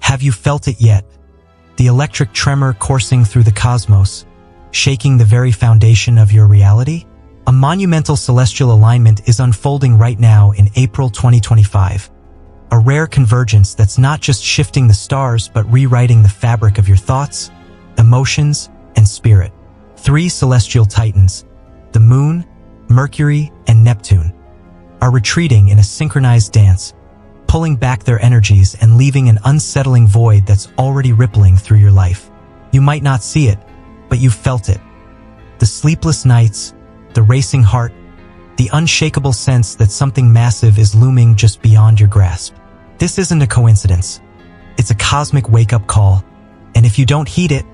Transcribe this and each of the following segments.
Have you felt it yet? The electric tremor coursing through the cosmos, shaking the very foundation of your reality? A monumental celestial alignment is unfolding right now in April 2025. A rare convergence that's not just shifting the stars but rewriting the fabric of your thoughts, emotions, and spirit. 3 celestial titans, the Moon, Mercury, and Neptune, are retreating in a synchronized dance, pulling back their energies and leaving an unsettling void that's already rippling through your life. You might not see it, but you've felt it. The sleepless nights, the racing heart, the unshakable sense that something massive is looming just beyond your grasp. This isn't a coincidence. It's a cosmic wake-up call, and if you don't heed it,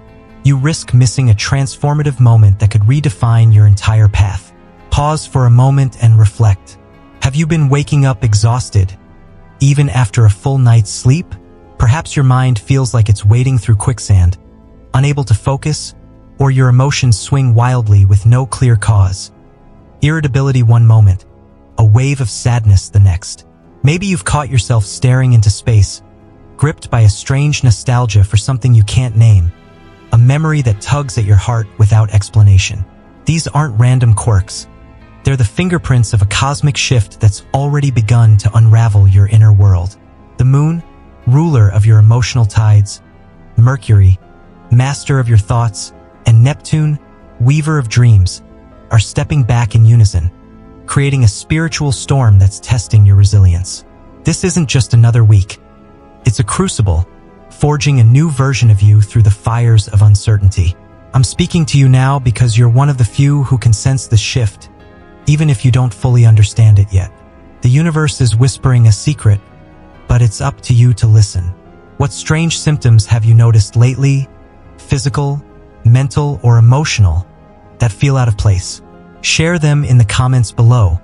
you risk missing a transformative moment that could redefine your entire path. Pause for a moment and reflect. Have you been waking up exhausted, even after a full night's sleep? Perhaps your mind feels like it's wading through quicksand, unable to focus, or your emotions swing wildly with no clear cause. Irritability one moment, a wave of sadness the next. Maybe you've caught yourself staring into space, gripped by a strange nostalgia for something you can't name, a memory that tugs at your heart without explanation. These aren't random quirks. They're the fingerprints of a cosmic shift that's already begun to unravel your inner world. The Moon, ruler of your emotional tides, Mercury, master of your thoughts, and Neptune, weaver of dreams, are stepping back in unison, creating a spiritual storm that's testing your resilience. This isn't just another week. It's a crucible, forging a new version of you through the fires of uncertainty. I'm speaking to you now because you're one of the few who can sense the shift, even if you don't fully understand it yet. The universe is whispering a secret, but it's up to you to listen. What strange symptoms have you noticed lately, physical, mental, or emotional, that feel out of place? Share them in the comments below.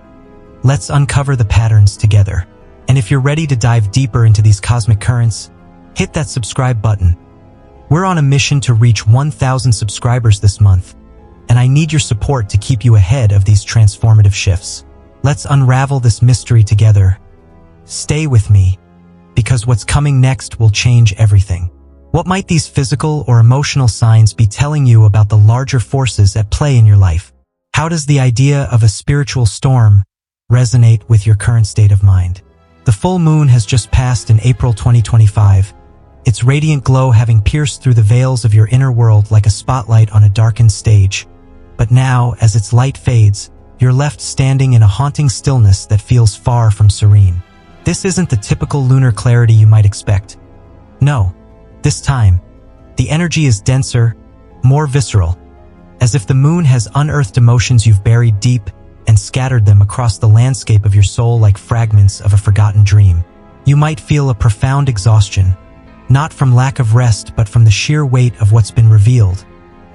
Let's uncover the patterns together. And if you're ready to dive deeper into these cosmic currents, hit that subscribe button. We're on a mission to reach 1,000 subscribers this month, and I need your support to keep you ahead of these transformative shifts. Let's unravel this mystery together. Stay with me, because what's coming next will change everything. What might these physical or emotional signs be telling you about the larger forces at play in your life? How does the idea of a spiritual storm resonate with your current state of mind? The full moon has just passed in April 2025, its radiant glow having pierced through the veils of your inner world like a spotlight on a darkened stage. But now, as its light fades, you're left standing in a haunting stillness that feels far from serene. This isn't the typical lunar clarity you might expect. No, this time, the energy is denser, more visceral, as if the moon has unearthed emotions you've buried deep and scattered them across the landscape of your soul like fragments of a forgotten dream. You might feel a profound exhaustion, not from lack of rest but from the sheer weight of what's been revealed,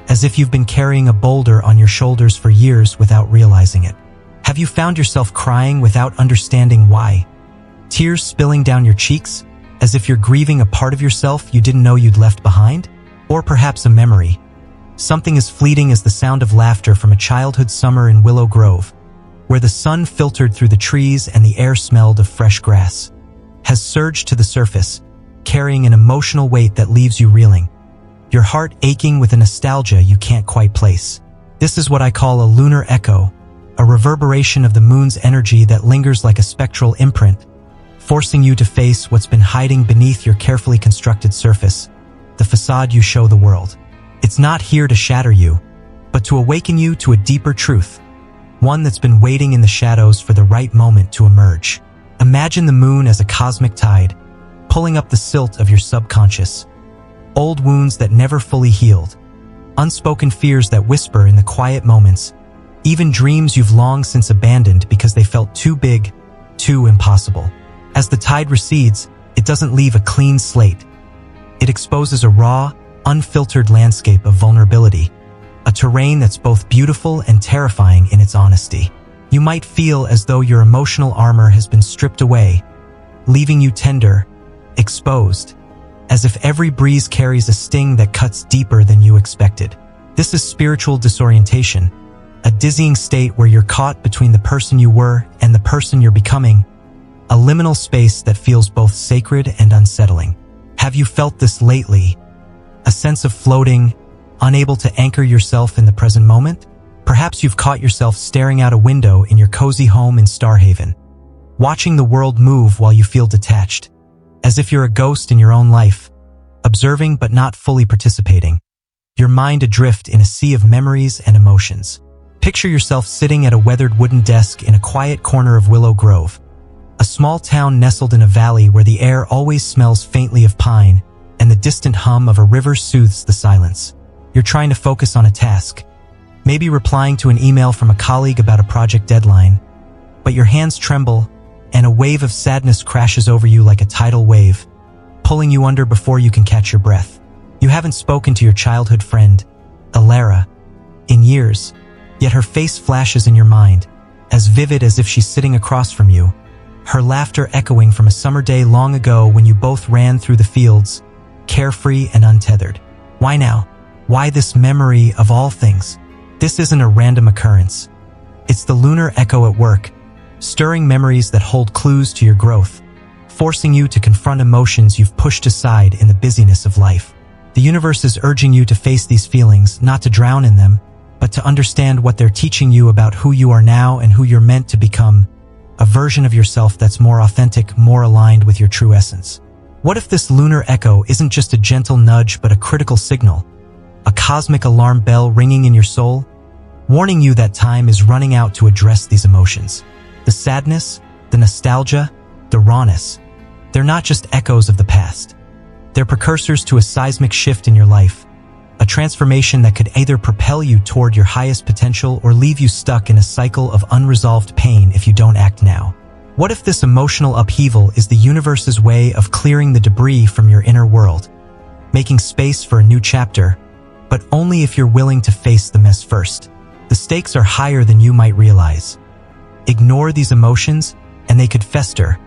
as if you've been carrying a boulder on your shoulders for years without realizing it. Have you found yourself crying without understanding why? Tears spilling down your cheeks, as if you're grieving a part of yourself you didn't know you'd left behind? Or perhaps a memory, something as fleeting as the sound of laughter from a childhood summer in Willow Grove, where the sun filtered through the trees and the air smelled of fresh grass, has surged to the surface, carrying an emotional weight that leaves you reeling, your heart aching with a nostalgia you can't quite place. This is what I call a lunar echo, a reverberation of the moon's energy that lingers like a spectral imprint, forcing you to face what's been hiding beneath your carefully constructed surface, the facade you show the world. It's not here to shatter you, but to awaken you to a deeper truth, one that's been waiting in the shadows for the right moment to emerge. Imagine the moon as a cosmic tide, pulling up the silt of your subconscious. Old wounds that never fully healed, unspoken fears that whisper in the quiet moments, even dreams you've long since abandoned because they felt too big, too impossible. As the tide recedes, it doesn't leave a clean slate. It exposes a raw, unfiltered landscape of vulnerability, a terrain that's both beautiful and terrifying in its honesty. You might feel as though your emotional armor has been stripped away, leaving you tender, exposed, as if every breeze carries a sting that cuts deeper than you expected. This is spiritual disorientation, a dizzying state where you're caught between the person you were and the person you're becoming, a liminal space that feels both sacred and unsettling. Have you felt this lately? A sense of floating, unable to anchor yourself in the present moment? Perhaps you've caught yourself staring out a window in your cozy home in Starhaven, watching the world move while you feel detached, as if you're a ghost in your own life, observing but not fully participating. Your mind adrift in a sea of memories and emotions. Picture yourself sitting at a weathered wooden desk in a quiet corner of Willow Grove, a small town nestled in a valley where the air always smells faintly of pine and the distant hum of a river soothes the silence. You're trying to focus on a task, maybe replying to an email from a colleague about a project deadline, but your hands tremble and a wave of sadness crashes over you like a tidal wave, pulling you under before you can catch your breath. You haven't spoken to your childhood friend, Alara, in years, yet her face flashes in your mind, as vivid as if she's sitting across from you, her laughter echoing from a summer day long ago when you both ran through the fields, carefree and untethered. Why now? Why this memory of all things? This isn't a random occurrence. It's the lunar echo at work, stirring memories that hold clues to your growth, forcing you to confront emotions you've pushed aside in the busyness of life. The universe is urging you to face these feelings, not to drown in them, but to understand what they're teaching you about who you are now and who you're meant to become, a version of yourself that's more authentic, more aligned with your true essence. What if this lunar echo isn't just a gentle nudge but a critical signal, a cosmic alarm bell ringing in your soul, warning you that time is running out to address these emotions? The sadness, the nostalgia, the rawness, they're not just echoes of the past. They're precursors to a seismic shift in your life, a transformation that could either propel you toward your highest potential or leave you stuck in a cycle of unresolved pain if you don't act now. What if this emotional upheaval is the universe's way of clearing the debris from your inner world, making space for a new chapter, but only if you're willing to face the mess first? The stakes are higher than you might realize. Ignore these emotions, and they could fester,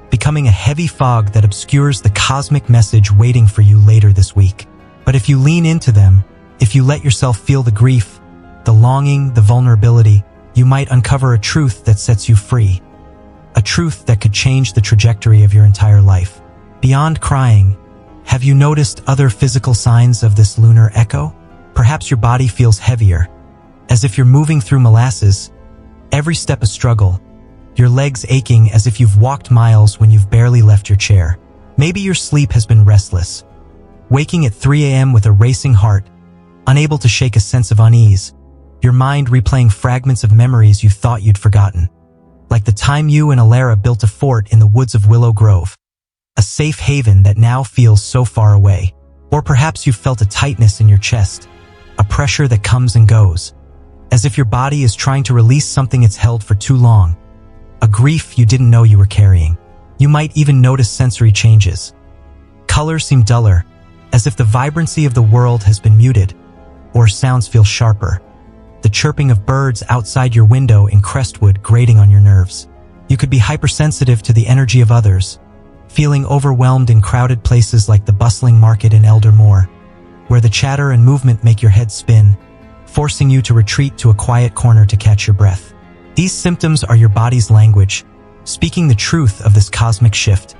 becoming a heavy fog that obscures the cosmic message waiting for you later this week. But if you lean into them, if you let yourself feel the grief, the longing, the vulnerability, you might uncover a truth that sets you free. A truth that could change the trajectory of your entire life. Beyond crying, have you noticed other physical signs of this lunar echo? Perhaps your body feels heavier, as if you're moving through molasses, every step a struggle, your legs aching as if you've walked miles when you've barely left your chair. Maybe your sleep has been restless, waking at 3 a.m. with a racing heart, unable to shake a sense of unease, your mind replaying fragments of memories you thought you'd forgotten. Like the time you and Alara built a fort in the woods of Willow Grove, a safe haven that now feels so far away. Or perhaps you've felt a tightness in your chest, a pressure that comes and goes, as if your body is trying to release something it's held for too long, a grief you didn't know you were carrying. You might even notice sensory changes. Colors seem duller, as if the vibrancy of the world has been muted, or sounds feel sharper, the chirping of birds outside your window in Crestwood grating on your nerves. You could be hypersensitive to the energy of others, feeling overwhelmed in crowded places like the bustling market in Eldermore, where the chatter and movement make your head spin, forcing you to retreat to a quiet corner to catch your breath. These symptoms are your body's language, speaking the truth of this cosmic shift,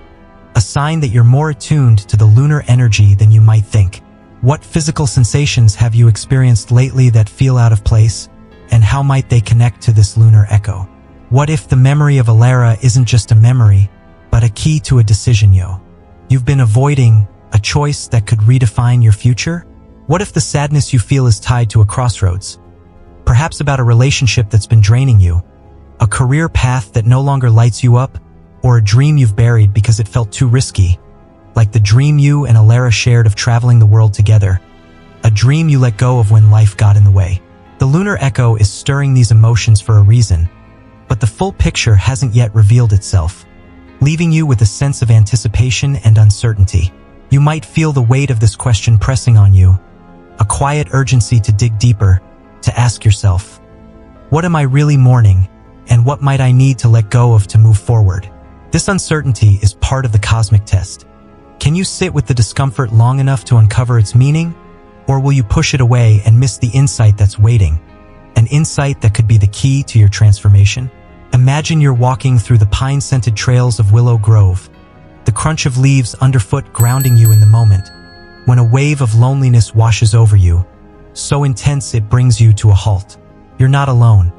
a sign that you're more attuned to the lunar energy than you might think. What physical sensations have you experienced lately that feel out of place, and how might they connect to this lunar echo? What if the memory of Alara isn't just a memory, but a key to a decision you've been avoiding, a choice that could redefine your future? What if the sadness you feel is tied to a crossroads? Perhaps about a relationship that's been draining you, a career path that no longer lights you up, or a dream you've buried because it felt too risky, like the dream you and Alara shared of traveling the world together, a dream you let go of when life got in the way. The lunar echo is stirring these emotions for a reason, but the full picture hasn't yet revealed itself, leaving you with a sense of anticipation and uncertainty. You might feel the weight of this question pressing on you, a quiet urgency to dig deeper, to ask yourself, what am I really mourning, and what might I need to let go of to move forward? This uncertainty is part of the cosmic test. Can you sit with the discomfort long enough to uncover its meaning, or will you push it away and miss the insight that's waiting, an insight that could be the key to your transformation? Imagine you're walking through the pine-scented trails of Willow Grove, the crunch of leaves underfoot grounding you in the moment, when a wave of loneliness washes over you, so intense it brings you to a halt. You're not alone.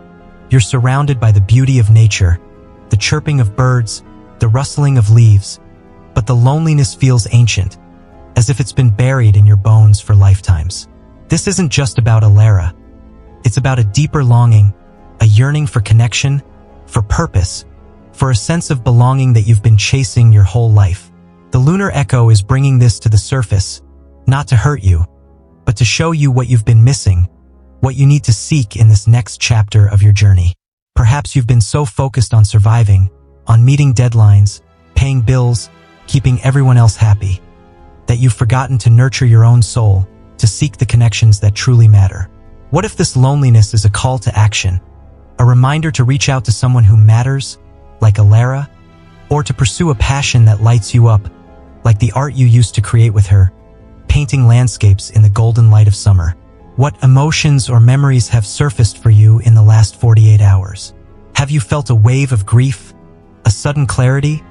You're surrounded by the beauty of nature, the chirping of birds, the rustling of leaves, but the loneliness feels ancient, as if it's been buried in your bones for lifetimes. This isn't just about Alara. It's about a deeper longing, a yearning for connection, for purpose, for a sense of belonging that you've been chasing your whole life. The lunar echo is bringing this to the surface, not to hurt you, but to show you what you've been missing, what you need to seek in this next chapter of your journey. Perhaps you've been so focused on surviving, on meeting deadlines, paying bills, keeping everyone else happy, that you've forgotten to nurture your own soul, to seek the connections that truly matter. What if this loneliness is a call to action, a reminder to reach out to someone who matters, like Alara, or to pursue a passion that lights you up, like the art you used to create with her, painting landscapes in the golden light of summer? What emotions or memories have surfaced for you in the last 48 hours? Have you felt a wave of grief, a sudden clarity,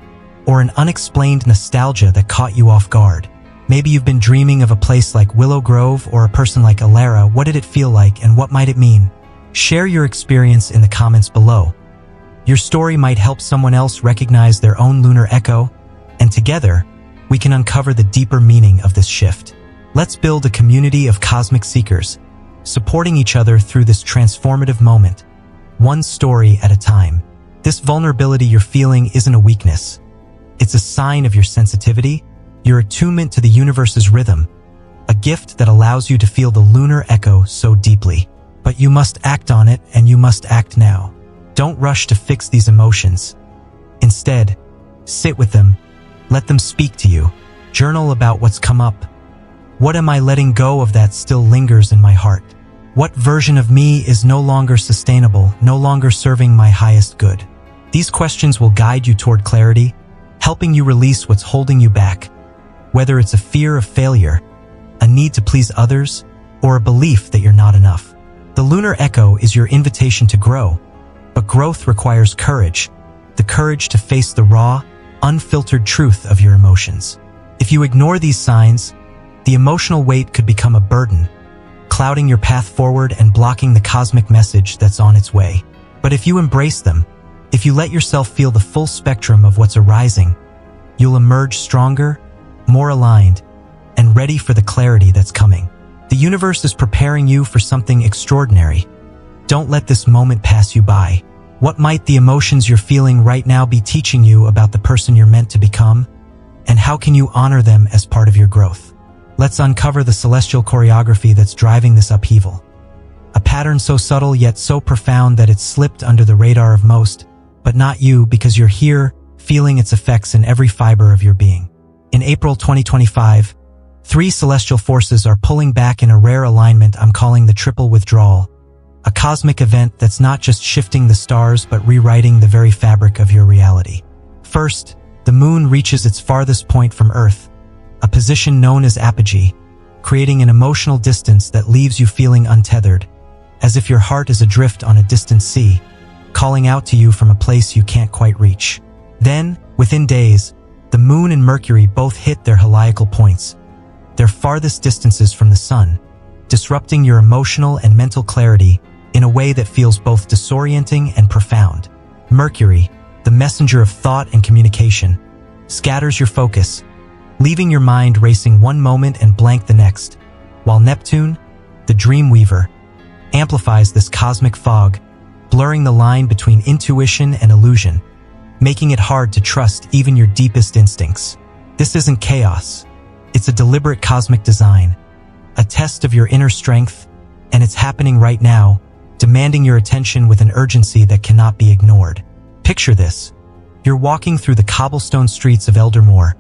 or an unexplained nostalgia that caught you off guard? Maybe you've been dreaming of a place like Willow Grove or a person like Alara. What did it feel like and what might it mean? Share your experience in the comments below. Your story might help someone else recognize their own lunar echo, and together, we can uncover the deeper meaning of this shift. Let's build a community of cosmic seekers, supporting each other through this transformative moment, one story at a time. This vulnerability you're feeling isn't a weakness. It's a sign of your sensitivity, your attunement to the universe's rhythm, a gift that allows you to feel the lunar echo so deeply. But you must act on it, and you must act now. Don't rush to fix these emotions. Instead, sit with them, let them speak to you. Journal about what's come up. What am I letting go of that still lingers in my heart? What version of me is no longer sustainable, no longer serving my highest good? These questions will guide you toward clarity, helping you release what's holding you back, whether it's a fear of failure, a need to please others, or a belief that you're not enough. The lunar echo is your invitation to grow, but growth requires courage, the courage to face the raw, unfiltered truth of your emotions. If you ignore these signs, the emotional weight could become a burden, clouding your path forward and blocking the cosmic message that's on its way. But if you embrace them, if you let yourself feel the full spectrum of what's arising, you'll emerge stronger, more aligned, and ready for the clarity that's coming. The universe is preparing you for something extraordinary. Don't let this moment pass you by. What might the emotions you're feeling right now be teaching you about the person you're meant to become? And how can you honor them as part of your growth? Let's uncover the celestial choreography that's driving this upheaval. A pattern so subtle yet so profound that it's slipped under the radar of most, but not you, because you're here, feeling its effects in every fiber of your being. In April 2025, 3 celestial forces are pulling back in a rare alignment I'm calling the Triple Withdrawal, a cosmic event that's not just shifting the stars but rewriting the very fabric of your reality. First, the moon reaches its farthest point from Earth, a position known as apogee, creating an emotional distance that leaves you feeling untethered, as if your heart is adrift on a distant sea, calling out to you from a place you can't quite reach. Then, within days, the moon and Mercury both hit their heliacal points, their farthest distances from the sun, disrupting your emotional and mental clarity in a way that feels both disorienting and profound. Mercury, the messenger of thought and communication, scatters your focus, leaving your mind racing one moment and blank the next, while Neptune, the dream weaver, amplifies this cosmic fog, blurring the line between intuition and illusion, making it hard to trust even your deepest instincts. This isn't chaos. It's a deliberate cosmic design, a test of your inner strength, and it's happening right now, demanding your attention with an urgency that cannot be ignored. Picture this. You're walking through the cobblestone streets of Eldermore,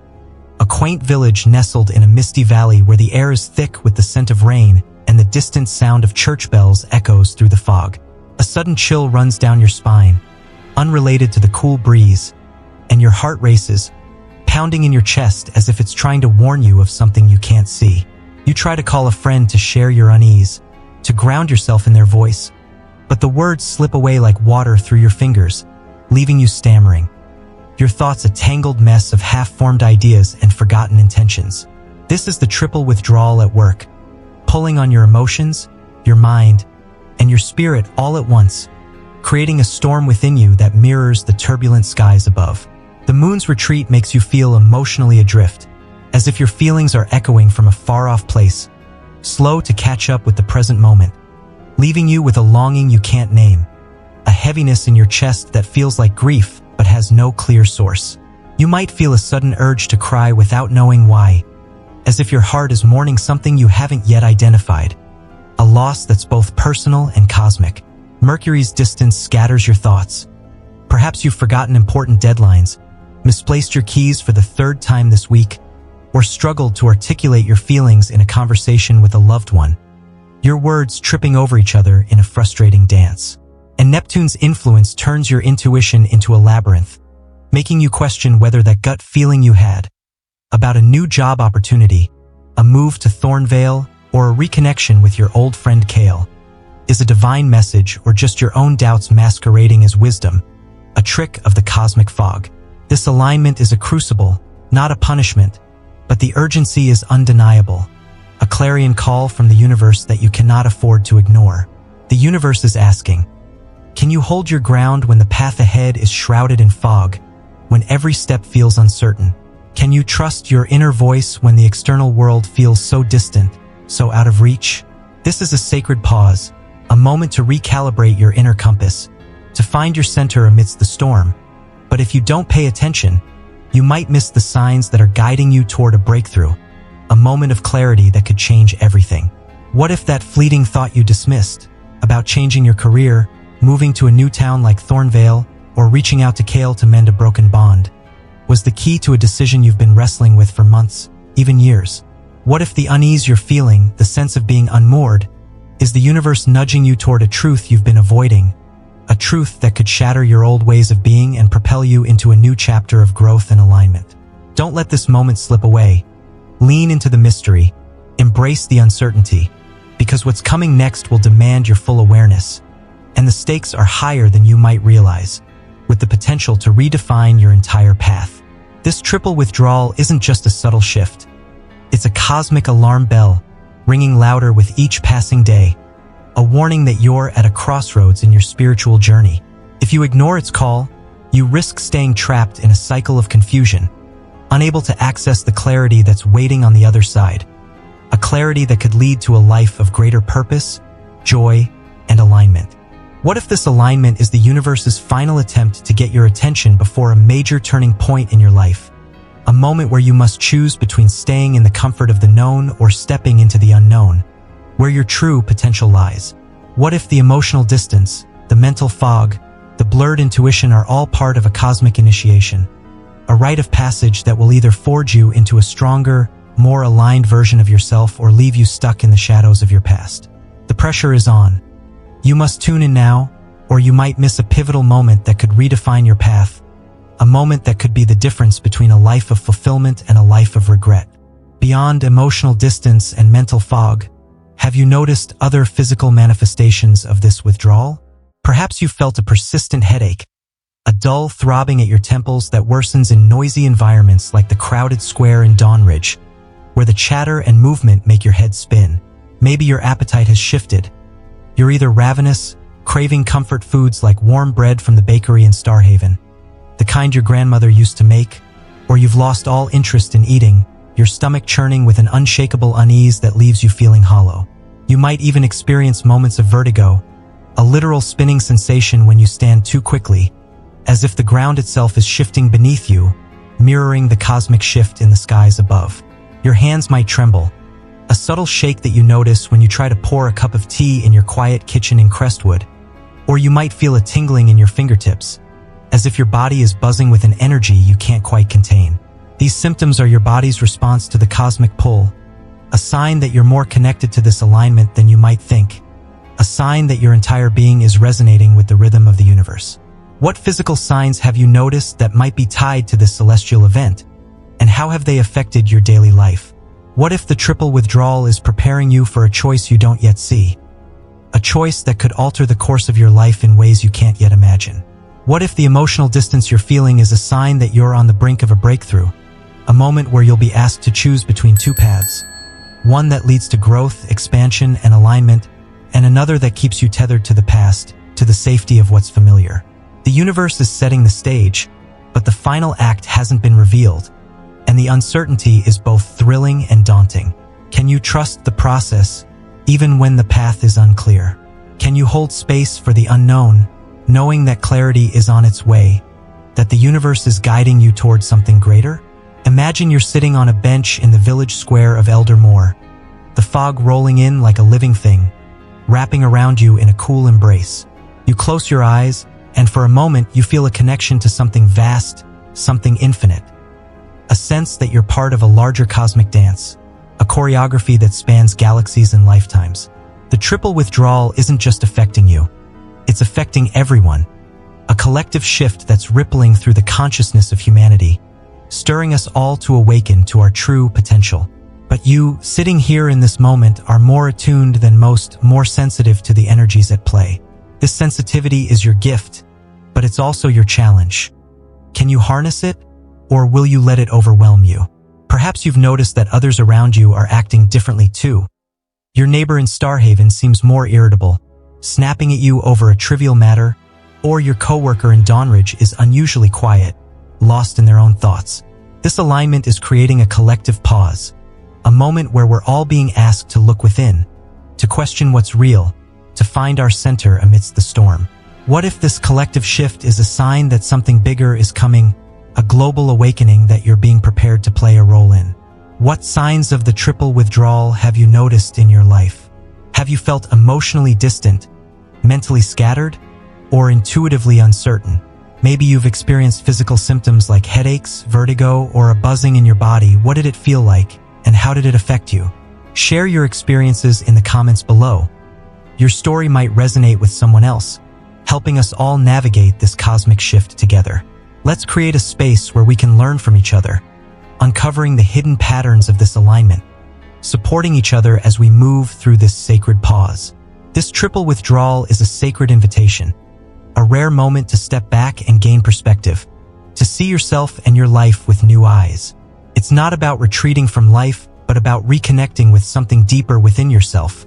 a quaint village nestled in a misty valley where the air is thick with the scent of rain and the distant sound of church bells echoes through the fog. A sudden chill runs down your spine, unrelated to the cool breeze, and your heart races, pounding in your chest as if it's trying to warn you of something you can't see. You try to call a friend to share your unease, to ground yourself in their voice, but the words slip away like water through your fingers, leaving you stammering. your thoughts a tangled mess of half-formed ideas and forgotten intentions. This is the triple withdrawal at work, pulling on your emotions, your mind, and your spirit all at once, creating a storm within you that mirrors the turbulent skies above. The moon's retreat makes you feel emotionally adrift, as if your feelings are echoing from a far-off place, slow to catch up with the present moment, leaving you with a longing you can't name, a heaviness in your chest that feels like grief but has no clear source. You might feel a sudden urge to cry without knowing why, as if your heart is mourning something you haven't yet identified, a loss that's both personal and cosmic. Mercury's distance scatters your thoughts. Perhaps you've forgotten important deadlines, misplaced your keys for the third time this week, or struggled to articulate your feelings in a conversation with a loved one, your words tripping over each other in a frustrating dance. And Neptune's influence turns your intuition into a labyrinth, making you question whether that gut feeling you had about a new job opportunity, a move to Thornvale, or a reconnection with your old friend Kale is a divine message or just your own doubts masquerading as wisdom, a trick of the cosmic fog. This alignment is a crucible, not a punishment, but the urgency is undeniable, a clarion call from the universe that you cannot afford to ignore. The universe is asking, can you hold your ground when the path ahead is shrouded in fog, when every step feels uncertain? Can you trust your inner voice when the external world feels so distant, so out of reach? This is a sacred pause, a moment to recalibrate your inner compass, to find your center amidst the storm. But if you don't pay attention, you might miss the signs that are guiding you toward a breakthrough, a moment of clarity that could change everything. What if that fleeting thought you dismissed, about changing your career, moving to a new town like Thornvale, or reaching out to Kale to mend a broken bond, was the key to a decision you've been wrestling with for months, even years? What if the unease you're feeling, the sense of being unmoored, is the universe nudging you toward a truth you've been avoiding, a truth that could shatter your old ways of being and propel you into a new chapter of growth and alignment? Don't let this moment slip away. Lean into the mystery, embrace the uncertainty, because what's coming next will demand your full awareness, and the stakes are higher than you might realize, with the potential to redefine your entire path. This triple withdrawal isn't just a subtle shift. It's a cosmic alarm bell, ringing louder with each passing day, a warning that you're at a crossroads in your spiritual journey. If you ignore its call, you risk staying trapped in a cycle of confusion, unable to access the clarity that's waiting on the other side, a clarity that could lead to a life of greater purpose, joy, and alignment. What if this alignment is the universe's final attempt to get your attention before a major turning point in your life? A moment where you must choose between staying in the comfort of the known or stepping into the unknown, where your true potential lies. What if the emotional distance, the mental fog, the blurred intuition are all part of a cosmic initiation, a rite of passage that will either forge you into a stronger, more aligned version of yourself or leave you stuck in the shadows of your past? The pressure is on. You must tune in now, or you might miss a pivotal moment that could redefine your path, a moment that could be the difference between a life of fulfillment and a life of regret. Beyond emotional distance and mental fog, have you noticed other physical manifestations of this withdrawal? Perhaps you felt a persistent headache, a dull throbbing at your temples that worsens in noisy environments like the crowded square in Dawnridge, where the chatter and movement make your head spin. Maybe your appetite has shifted. You're either ravenous, craving comfort foods like warm bread from the bakery in Starhaven, the kind your grandmother used to make, or you've lost all interest in eating, your stomach churning with an unshakable unease that leaves you feeling hollow. You might even experience moments of vertigo, a literal spinning sensation when you stand too quickly, as if the ground itself is shifting beneath you, mirroring the cosmic shift in the skies above. Your hands might tremble, a subtle shake that you notice when you try to pour a cup of tea in your quiet kitchen in Crestwood, or you might feel a tingling in your fingertips, as if your body is buzzing with an energy you can't quite contain. These symptoms are your body's response to the cosmic pull, a sign that you're more connected to this alignment than you might think, a sign that your entire being is resonating with the rhythm of the universe. What physical signs have you noticed that might be tied to this celestial event, and how have they affected your daily life? What if the triple withdrawal is preparing you for a choice you don't yet see? A choice that could alter the course of your life in ways you can't yet imagine. What if the emotional distance you're feeling is a sign that you're on the brink of a breakthrough? A moment where you'll be asked to choose between two paths. One that leads to growth, expansion, and alignment, and another that keeps you tethered to the past, to the safety of what's familiar. The universe is setting the stage, but the final act hasn't been revealed, and the uncertainty is both thrilling and daunting. Can you trust the process, even when the path is unclear? Can you hold space for the unknown, knowing that clarity is on its way, that the universe is guiding you towards something greater? Imagine you're sitting on a bench in the village square of Elder Moor, the fog rolling in like a living thing, wrapping around you in a cool embrace. You close your eyes, and for a moment you feel a connection to something vast, something infinite. A sense that you're part of a larger cosmic dance, a choreography that spans galaxies and lifetimes. The triple withdrawal isn't just affecting you, it's affecting everyone. A collective shift that's rippling through the consciousness of humanity, stirring us all to awaken to our true potential. But you, sitting here in this moment, are more attuned than most, more sensitive to the energies at play. This sensitivity is your gift, but it's also your challenge. Can you harness it, or will you let it overwhelm you? Perhaps you've noticed that others around you are acting differently too. Your neighbor in Starhaven seems more irritable, snapping at you over a trivial matter, or your coworker in Dawnridge is unusually quiet, lost in their own thoughts. This alignment is creating a collective pause, a moment where we're all being asked to look within, to question what's real, to find our center amidst the storm. What if this collective shift is a sign that something bigger is coming, a global awakening that you're being prepared to play a role in? What signs of the triple withdrawal have you noticed in your life? Have you felt emotionally distant, mentally scattered, or intuitively uncertain? Maybe you've experienced physical symptoms like headaches, vertigo, or a buzzing in your body. What did it feel like, and how did it affect you? Share your experiences in the comments below. Your story might resonate with someone else, helping us all navigate this cosmic shift together. Let's create a space where we can learn from each other, uncovering the hidden patterns of this alignment, supporting each other as we move through this sacred pause. This triple withdrawal is a sacred invitation, a rare moment to step back and gain perspective, to see yourself and your life with new eyes. It's not about retreating from life, but about reconnecting with something deeper within yourself,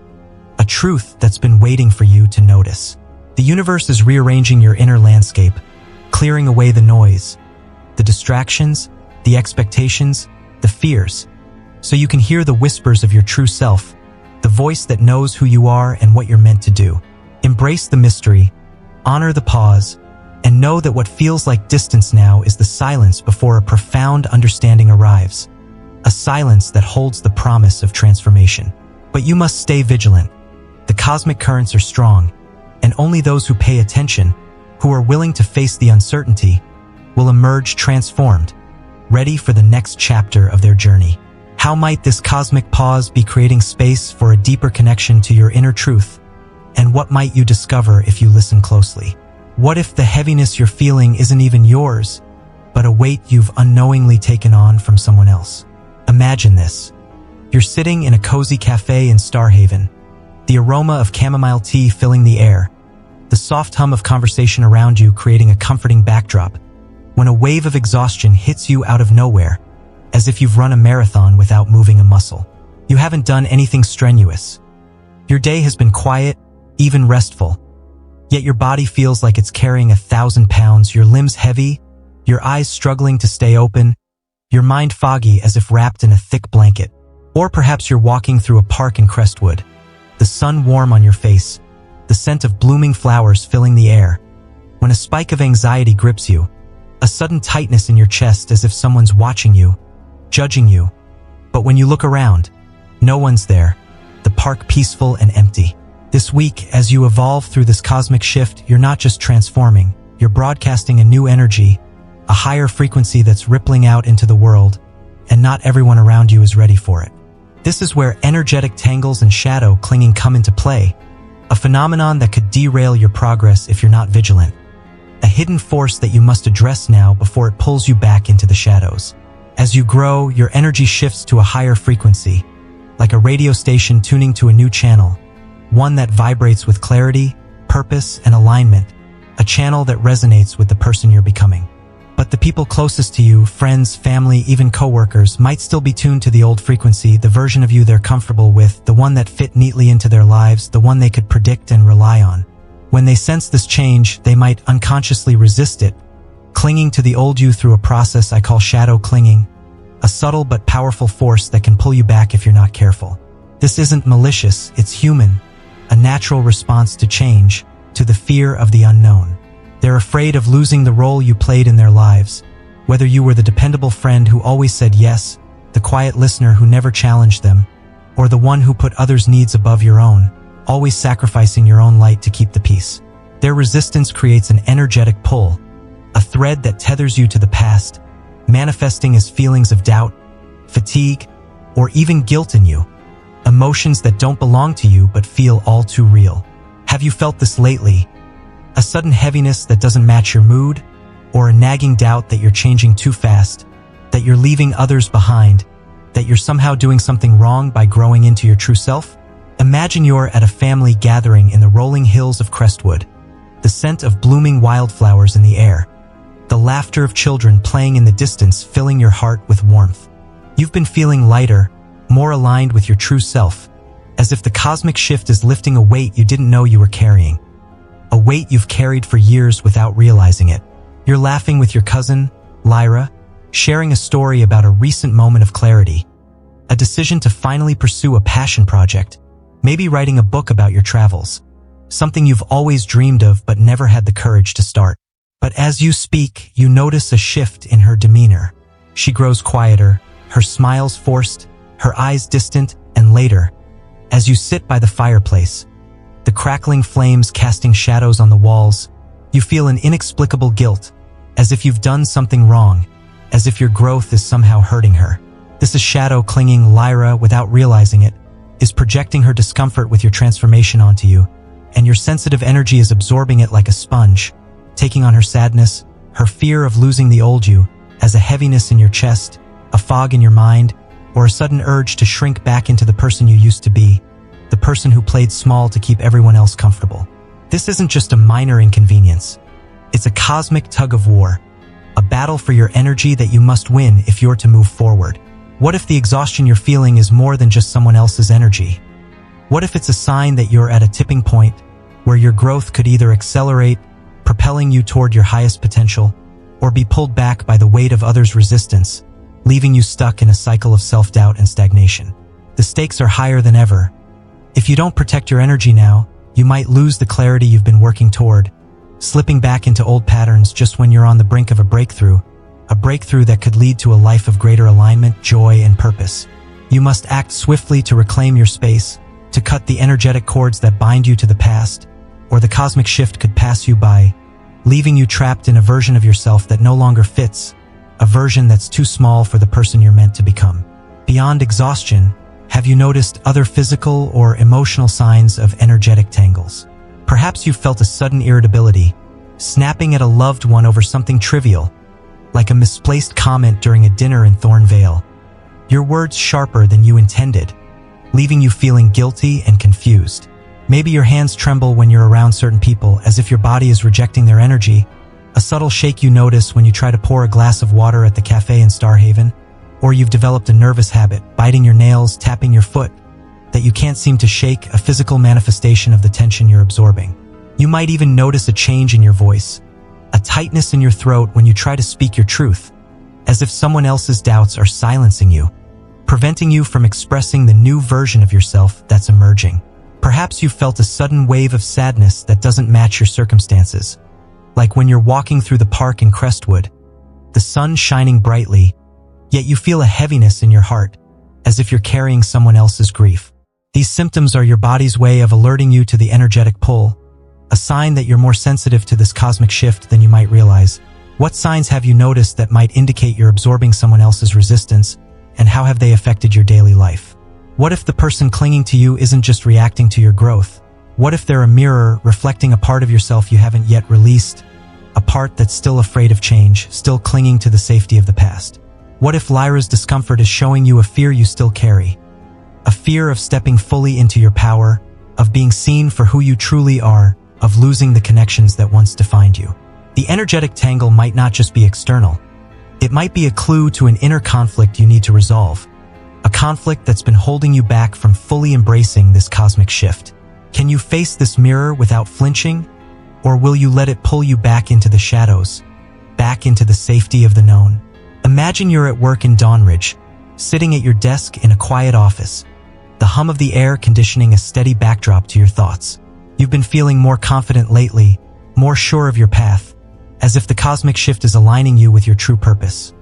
a truth that's been waiting for you to notice. The universe is rearranging your inner landscape, clearing away the noise, the distractions, the expectations, the fears, so you can hear the whispers of your true self, the voice that knows who you are and what you're meant to do. Embrace the mystery, honor the pause, and know that what feels like distance now is the silence before a profound understanding arrives. A silence that holds the promise of transformation. But you must stay vigilant. The cosmic currents are strong, and only those who pay attention, who are willing to face the uncertainty, will emerge transformed, ready for the next chapter of their journey. How might this cosmic pause be creating space for a deeper connection to your inner truth? And what might you discover if you listen closely? What if the heaviness you're feeling isn't even yours, but a weight you've unknowingly taken on from someone else? Imagine this. You're sitting in a cozy cafe in Starhaven, the aroma of chamomile tea filling the air, the soft hum of conversation around you creating a comforting backdrop, when a wave of exhaustion hits you out of nowhere, as if you've run a marathon without moving a muscle. You haven't done anything strenuous. Your day has been quiet, even restful, yet your body feels like it's carrying 1,000 pounds, your limbs heavy, your eyes struggling to stay open, your mind foggy as if wrapped in a thick blanket. Or perhaps you're walking through a park in Crestwood, the sun warm on your face, the scent of blooming flowers filling the air, when a spike of anxiety grips you, a sudden tightness in your chest as if someone's watching you, judging you. But when you look around, no one's there, the park peaceful and empty. This week, as you evolve through this cosmic shift, you're not just transforming, you're broadcasting a new energy, a higher frequency that's rippling out into the world, and not everyone around you is ready for it. This is where energetic tangles and shadow clinging come into play, a phenomenon that could derail your progress if you're not vigilant, a hidden force that you must address now before it pulls you back into the shadows. As you grow, your energy shifts to a higher frequency, like a radio station tuning to a new channel, one that vibrates with clarity, purpose, and alignment, a channel that resonates with the person you're becoming. But the people closest to you, friends, family, even coworkers, might still be tuned to the old frequency, the version of you they're comfortable with, the one that fit neatly into their lives, the one they could predict and rely on. When they sense this change, they might unconsciously resist it, clinging to the old you through a process I call shadow clinging, a subtle but powerful force that can pull you back if you're not careful. This isn't malicious, it's human, a natural response to change, to the fear of the unknown. They're afraid of losing the role you played in their lives, whether you were the dependable friend who always said yes, the quiet listener who never challenged them, or the one who put others' needs above your own, always sacrificing your own light to keep the peace. Their resistance creates an energetic pull, a thread that tethers you to the past, manifesting as feelings of doubt, fatigue, or even guilt in you, emotions that don't belong to you but feel all too real. Have you felt this lately? A sudden heaviness that doesn't match your mood, or a nagging doubt that you're changing too fast, that you're leaving others behind, that you're somehow doing something wrong by growing into your true self? Imagine you're at a family gathering in the rolling hills of Crestwood, the scent of blooming wildflowers in the air, the laughter of children playing in the distance filling your heart with warmth. You've been feeling lighter, more aligned with your true self, as if the cosmic shift is lifting a weight you didn't know you were carrying. A weight you've carried for years without realizing it. You're laughing with your cousin, Lyra, sharing a story about a recent moment of clarity, a decision to finally pursue a passion project, maybe writing a book about your travels, something you've always dreamed of but never had the courage to start. But as you speak, you notice a shift in her demeanor. She grows quieter, her smiles forced, her eyes distant, and later, as you sit by the fireplace, the crackling flames casting shadows on the walls, you feel an inexplicable guilt, as if you've done something wrong, as if your growth is somehow hurting her. This is shadow clinging. Lyra, without realizing it, is projecting her discomfort with your transformation onto you, and your sensitive energy is absorbing it like a sponge, taking on her sadness, her fear of losing the old you, as a heaviness in your chest, a fog in your mind, or a sudden urge to shrink back into the person you used to be, the person who played small to keep everyone else comfortable. This isn't just a minor inconvenience. It's a cosmic tug of war, a battle for your energy that you must win if you're to move forward. What if the exhaustion you're feeling is more than just someone else's energy? What if it's a sign that you're at a tipping point where your growth could either accelerate, propelling you toward your highest potential, or be pulled back by the weight of others' resistance, leaving you stuck in a cycle of self-doubt and stagnation? The stakes are higher than ever. If you don't protect your energy now, you might lose the clarity you've been working toward, slipping back into old patterns just when you're on the brink of a breakthrough that could lead to a life of greater alignment, joy, and purpose. You must act swiftly to reclaim your space, to cut the energetic cords that bind you to the past, or the cosmic shift could pass you by, leaving you trapped in a version of yourself that no longer fits, a version that's too small for the person you're meant to become. Beyond exhaustion, have you noticed other physical or emotional signs of energetic tangles? Perhaps you've felt a sudden irritability, snapping at a loved one over something trivial, like a misplaced comment during a dinner in Thornvale. Your words sharper than you intended, leaving you feeling guilty and confused. Maybe your hands tremble when you're around certain people, as if your body is rejecting their energy, a subtle shake you notice when you try to pour a glass of water at the cafe in Starhaven, or you've developed a nervous habit, biting your nails, tapping your foot, that you can't seem to shake, a physical manifestation of the tension you're absorbing. You might even notice a change in your voice, a tightness in your throat when you try to speak your truth, as if someone else's doubts are silencing you, preventing you from expressing the new version of yourself that's emerging. Perhaps you felt a sudden wave of sadness that doesn't match your circumstances, like when you're walking through the park in Crestwood, the sun shining brightly, yet you feel a heaviness in your heart, as if you're carrying someone else's grief. These symptoms are your body's way of alerting you to the energetic pull, a sign that you're more sensitive to this cosmic shift than you might realize. What signs have you noticed that might indicate you're absorbing someone else's resistance, and how have they affected your daily life? What if the person clinging to you isn't just reacting to your growth? What if they're a mirror reflecting a part of yourself you haven't yet released, a part that's still afraid of change, still clinging to the safety of the past? What if Lyra's discomfort is showing you a fear you still carry? A fear of stepping fully into your power, of being seen for who you truly are, of losing the connections that once defined you. The energetic tangle might not just be external. It might be a clue to an inner conflict you need to resolve, a conflict that's been holding you back from fully embracing this cosmic shift. Can you face this mirror without flinching, or will you let it pull you back into the shadows, back into the safety of the known? Imagine you're at work in Dawnridge, sitting at your desk in a quiet office, the hum of the air conditioning a steady backdrop to your thoughts. You've been feeling more confident lately, more sure of your path, as if the cosmic shift is aligning you with your true purpose.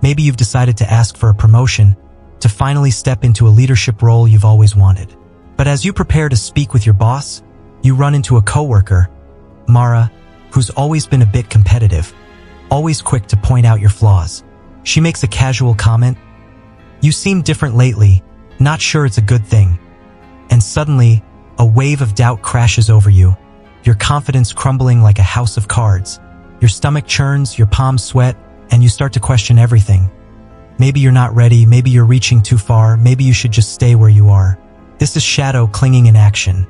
Maybe you've decided to ask for a promotion, to finally step into a leadership role you've always wanted. But as you prepare to speak with your boss, you run into a coworker, Mara, who's always been a bit competitive, always quick to point out your flaws. She makes a casual comment, "You seem different lately, not sure it's a good thing." And suddenly, a wave of doubt crashes over you, your confidence crumbling like a house of cards. Your stomach churns, your palms sweat, and you start to question everything. Maybe you're not ready, maybe you're reaching too far, maybe you should just stay where you are. This is shadow clinging in action.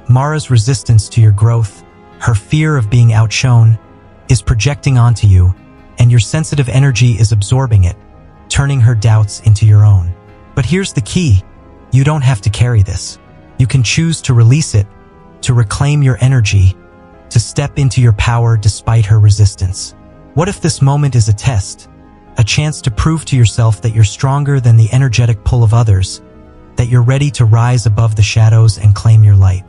Mara's resistance to your growth, her fear of being outshone, is projecting onto you, and your sensitive energy is absorbing it, turning her doubts into your own. But here's the key. You don't have to carry this. You can choose to release it, to reclaim your energy, to step into your power despite her resistance. What if this moment is a test, a chance to prove to yourself that you're stronger than the energetic pull of others, that you're ready to rise above the shadows and claim your light?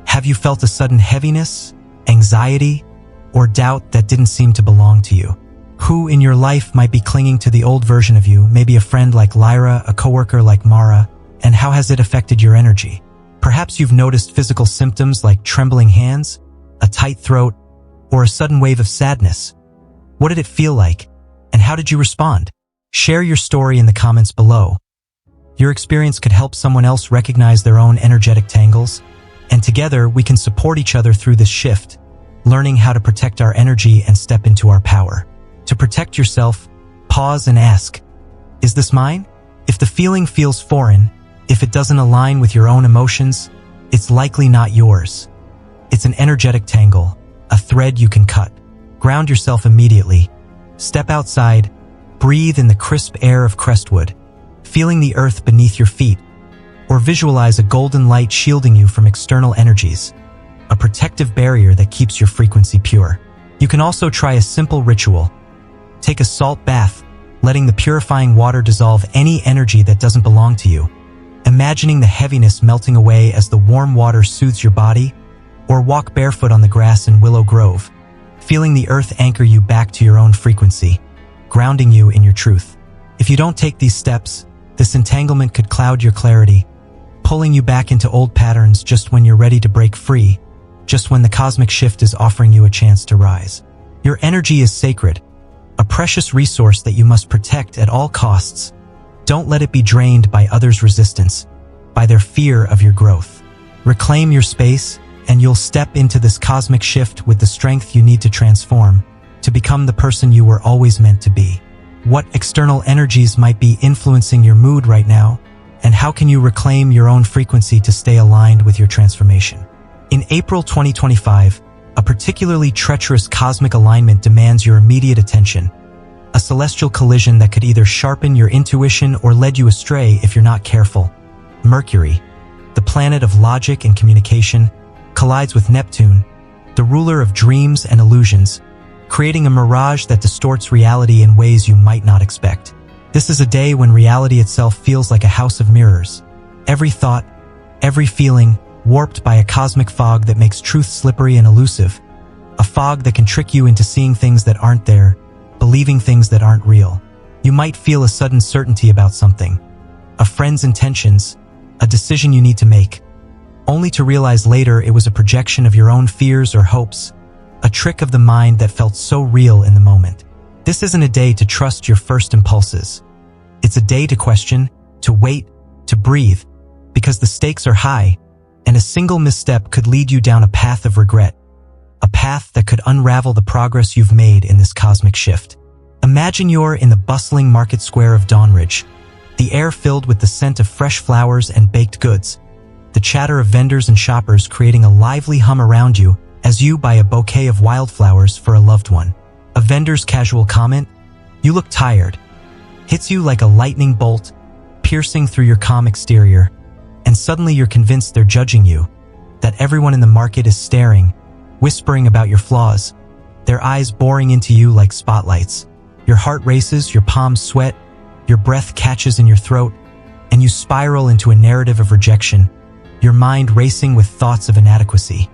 Have you felt a sudden heaviness, anxiety, or doubt that didn't seem to belong to you? Who in your life might be clinging to the old version of you, maybe a friend like Lyra, a coworker like Mara, and how has it affected your energy? Perhaps you've noticed physical symptoms like trembling hands, a tight throat, or a sudden wave of sadness. What did it feel like, and how did you respond? Share your story in the comments below. Your experience could help someone else recognize their own energetic tangles, and together we can support each other through this shift, learning how to protect our energy and step into our power. To protect yourself, pause and ask, is this mine? If the feeling feels foreign, if it doesn't align with your own emotions, it's likely not yours. It's an energetic tangle, a thread you can cut. Ground yourself immediately. Step outside, breathe in the crisp air of Crestwood, feeling the earth beneath your feet, or visualize a golden light shielding you from external energies, a protective barrier that keeps your frequency pure. You can also try a simple ritual. Take a salt bath, letting the purifying water dissolve any energy that doesn't belong to you, imagining the heaviness melting away as the warm water soothes your body, or walk barefoot on the grass in Willow Grove, feeling the earth anchor you back to your own frequency, grounding you in your truth. If you don't take these steps, this entanglement could cloud your clarity, pulling you back into old patterns just when you're ready to break free, just when the cosmic shift is offering you a chance to rise. Your energy is sacred, a precious resource that you must protect at all costs. Don't let it be drained by others' resistance, by their fear of your growth. Reclaim your space, and you'll step into this cosmic shift with the strength you need to transform, to become the person you were always meant to be. What external energies might be influencing your mood right now, and how can you reclaim your own frequency to stay aligned with your transformation? In April 2025, a particularly treacherous cosmic alignment demands your immediate attention, a celestial collision that could either sharpen your intuition or lead you astray if you're not careful. Mercury, the planet of logic and communication, collides with Neptune, the ruler of dreams and illusions, creating a mirage that distorts reality in ways you might not expect. This is a day when reality itself feels like a house of mirrors. Every thought, every feeling, warped by a cosmic fog that makes truth slippery and elusive. A fog that can trick you into seeing things that aren't there, believing things that aren't real. You might feel a sudden certainty about something, a friend's intentions, a decision you need to make, only to realize later it was a projection of your own fears or hopes, a trick of the mind that felt so real in the moment. This isn't a day to trust your first impulses. It's a day to question, to wait, to breathe, because the stakes are high, and a single misstep could lead you down a path of regret, a path that could unravel the progress you've made in this cosmic shift. Imagine you're in the bustling market square of Dawnridge, the air filled with the scent of fresh flowers and baked goods, the chatter of vendors and shoppers creating a lively hum around you as you buy a bouquet of wildflowers for a loved one. A vendor's casual comment, "You look tired," hits you like a lightning bolt, piercing through your calm exterior, and suddenly you're convinced they're judging you, that everyone in the market is staring, whispering about your flaws, their eyes boring into you like spotlights. Your heart races, your palms sweat, your breath catches in your throat, and you spiral into a narrative of rejection, your mind racing with thoughts of inadequacy.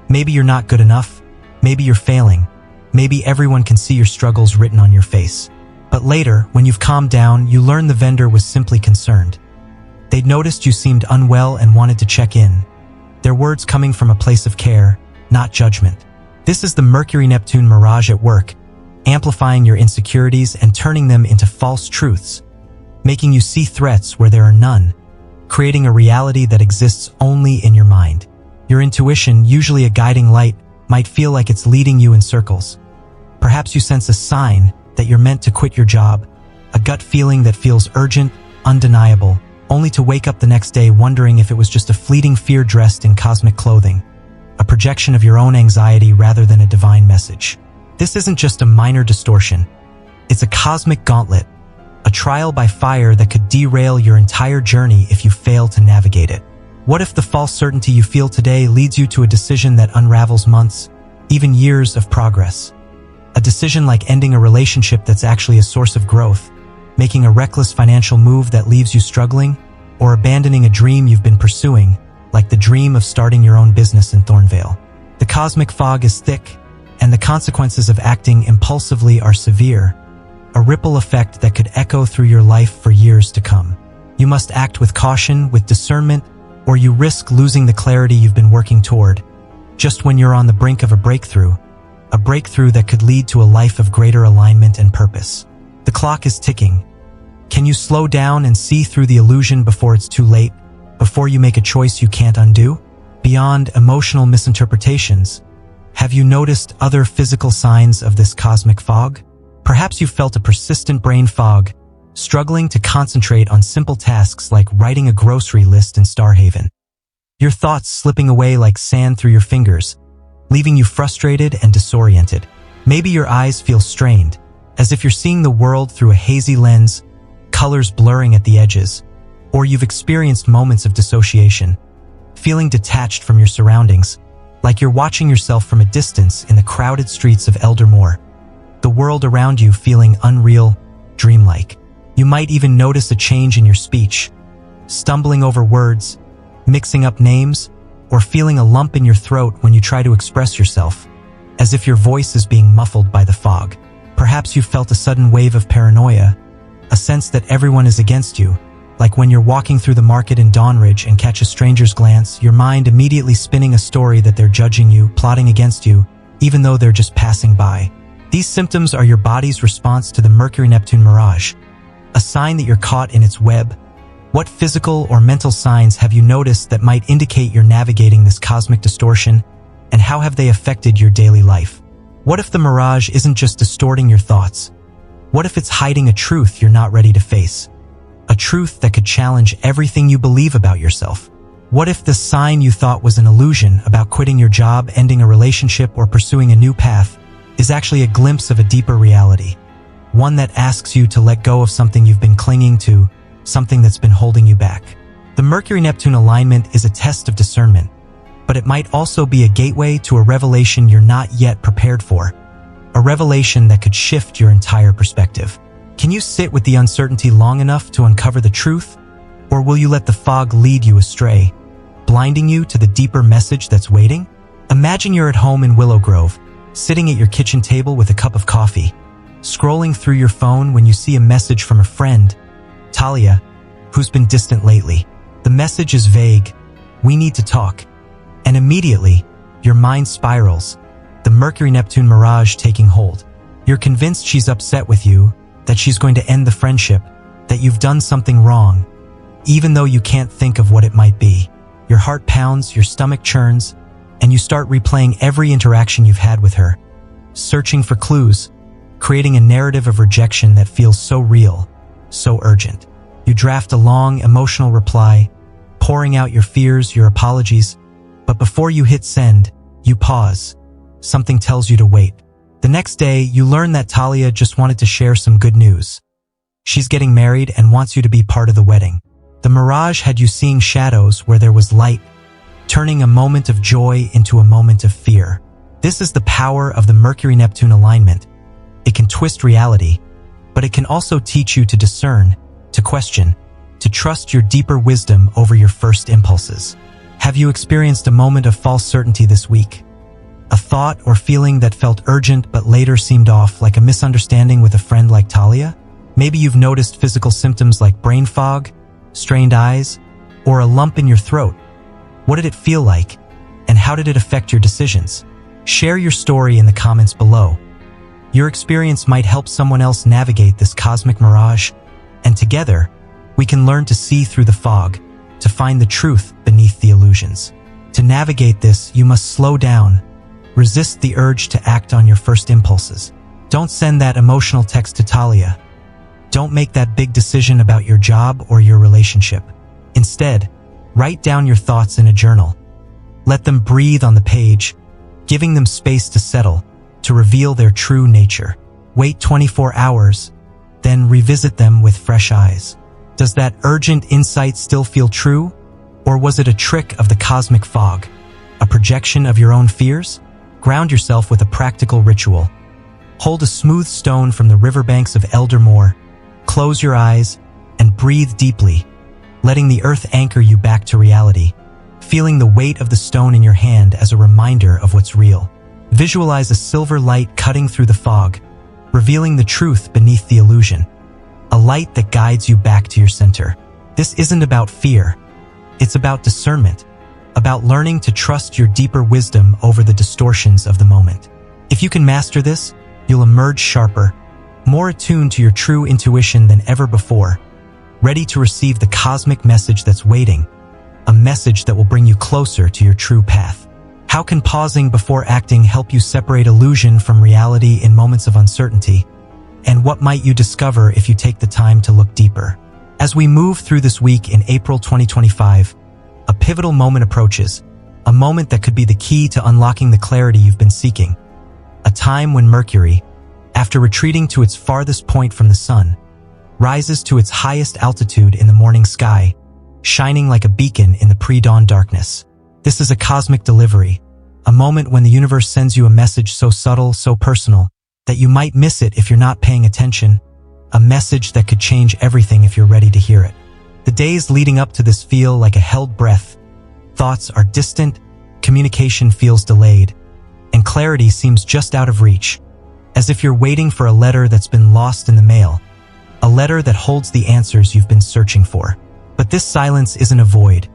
Maybe you're not good enough, maybe you're failing, maybe everyone can see your struggles written on your face. But later, when you've calmed down, you learn the vendor was simply concerned. They'd noticed you seemed unwell and wanted to check in, their words coming from a place of care, not judgment. This is the Mercury-Neptune mirage at work, amplifying your insecurities and turning them into false truths, making you see threats where there are none, creating a reality that exists only in your mind. Your intuition, usually a guiding light, might feel like it's leading you in circles. Perhaps you sense a sign that you're meant to quit your job, a gut feeling that feels urgent, undeniable, only to wake up the next day wondering if it was just a fleeting fear dressed in cosmic clothing, a projection of your own anxiety rather than a divine message. This isn't just a minor distortion. It's a cosmic gauntlet, a trial by fire that could derail your entire journey if you fail to navigate it. What if the false certainty you feel today leads you to a decision that unravels months, even years of progress? A decision like ending a relationship that's actually a source of growth, making a reckless financial move that leaves you struggling, or abandoning a dream you've been pursuing, like the dream of starting your own business in Thornvale. The cosmic fog is thick, and the consequences of acting impulsively are severe, a ripple effect that could echo through your life for years to come. You must act with caution, with discernment, or you risk losing the clarity you've been working toward, just when you're on the brink of a breakthrough that could lead to a life of greater alignment and purpose. The clock is ticking. Can you slow down and see through the illusion before it's too late, before you make a choice you can't undo? Beyond emotional misinterpretations, have you noticed other physical signs of this cosmic fog? Perhaps you felt a persistent brain fog, struggling to concentrate on simple tasks like writing a grocery list in Starhaven. Your thoughts slipping away like sand through your fingers, leaving you frustrated and disoriented. Maybe your eyes feel strained, as if you're seeing the world through a hazy lens, colors blurring at the edges. Or you've experienced moments of dissociation, feeling detached from your surroundings, like you're watching yourself from a distance in the crowded streets of Eldermore. The world around you feeling unreal, dreamlike. You might even notice a change in your speech, stumbling over words, mixing up names, or feeling a lump in your throat when you try to express yourself, as if your voice is being muffled by the fog. Perhaps you've felt a sudden wave of paranoia, a sense that everyone is against you, like when you're walking through the market in Dawnridge and catch a stranger's glance, your mind immediately spinning a story that they're judging you, plotting against you, even though they're just passing by. These symptoms are your body's response to the Mercury-Neptune mirage, a sign that you're caught in its web. What physical or mental signs have you noticed that might indicate you're navigating this cosmic distortion, and how have they affected your daily life? What if the mirage isn't just distorting your thoughts? What if it's hiding a truth you're not ready to face? A truth that could challenge everything you believe about yourself? What if the sign you thought was an illusion about quitting your job, ending a relationship, or pursuing a new path is actually a glimpse of a deeper reality? One that asks you to let go of something you've been clinging to, something that's been holding you back. The Mercury-Neptune alignment is a test of discernment, but it might also be a gateway to a revelation you're not yet prepared for. A revelation that could shift your entire perspective. Can you sit with the uncertainty long enough to uncover the truth? Or will you let the fog lead you astray, blinding you to the deeper message that's waiting? Imagine you're at home in Willow Grove, sitting at your kitchen table with a cup of coffee, scrolling through your phone when you see a message from a friend, Talia, who's been distant lately. The message is vague, "We need to talk." And immediately, your mind spirals, the Mercury-Neptune mirage taking hold. You're convinced she's upset with you, that she's going to end the friendship, that you've done something wrong, even though you can't think of what it might be. Your heart pounds, your stomach churns, and you start replaying every interaction you've had with her, searching for clues, creating a narrative of rejection that feels so real, so urgent. You draft a long, emotional reply, pouring out your fears, your apologies. But before you hit send, you pause. Something tells you to wait. The next day, you learn that Talia just wanted to share some good news. She's getting married and wants you to be part of the wedding. The mirage had you seeing shadows where there was light, turning a moment of joy into a moment of fear. This is the power of the Mercury-Neptune alignment. It can twist reality, but it can also teach you to discern, to question, to trust your deeper wisdom over your first impulses. Have you experienced a moment of false certainty this week? A thought or feeling that felt urgent but later seemed off, like a misunderstanding with a friend like Talia? Maybe you've noticed physical symptoms like brain fog, strained eyes, or a lump in your throat. What did it feel like, and how did it affect your decisions? Share your story in the comments below. Your experience might help someone else navigate this cosmic mirage, and together, we can learn to see through the fog, to find the truth beneath the illusions. To navigate this, you must slow down, resist the urge to act on your first impulses. Don't send that emotional text to Talia. Don't make that big decision about your job or your relationship. Instead, write down your thoughts in a journal. Let them breathe on the page, giving them space to settle, to reveal their true nature. Wait 24 hours, then revisit them with fresh eyes. Does that urgent insight still feel true? Or was it a trick of the cosmic fog? A projection of your own fears? Ground yourself with a practical ritual. Hold a smooth stone from the riverbanks of Eldermore, close your eyes, and breathe deeply, letting the earth anchor you back to reality, feeling the weight of the stone in your hand as a reminder of what's real. Visualize a silver light cutting through the fog, revealing the truth beneath the illusion. A light that guides you back to your center. This isn't about fear. It's about discernment, about learning to trust your deeper wisdom over the distortions of the moment. If you can master this, you'll emerge sharper, more attuned to your true intuition than ever before, ready to receive the cosmic message that's waiting, a message that will bring you closer to your true path. How can pausing before acting help you separate illusion from reality in moments of uncertainty? And what might you discover if you take the time to look deeper? As we move through this week in April 2025, a pivotal moment approaches, a moment that could be the key to unlocking the clarity you've been seeking. A time when Mercury, after retreating to its farthest point from the sun, rises to its highest altitude in the morning sky, shining like a beacon in the pre-dawn darkness. This is a cosmic delivery, a moment when the universe sends you a message so subtle, so personal, that you might miss it if you're not paying attention, a message that could change everything if you're ready to hear it. The days leading up to this feel like a held breath. Thoughts are distant, communication feels delayed, and clarity seems just out of reach, as if you're waiting for a letter that's been lost in the mail, a letter that holds the answers you've been searching for. But this silence isn't a void.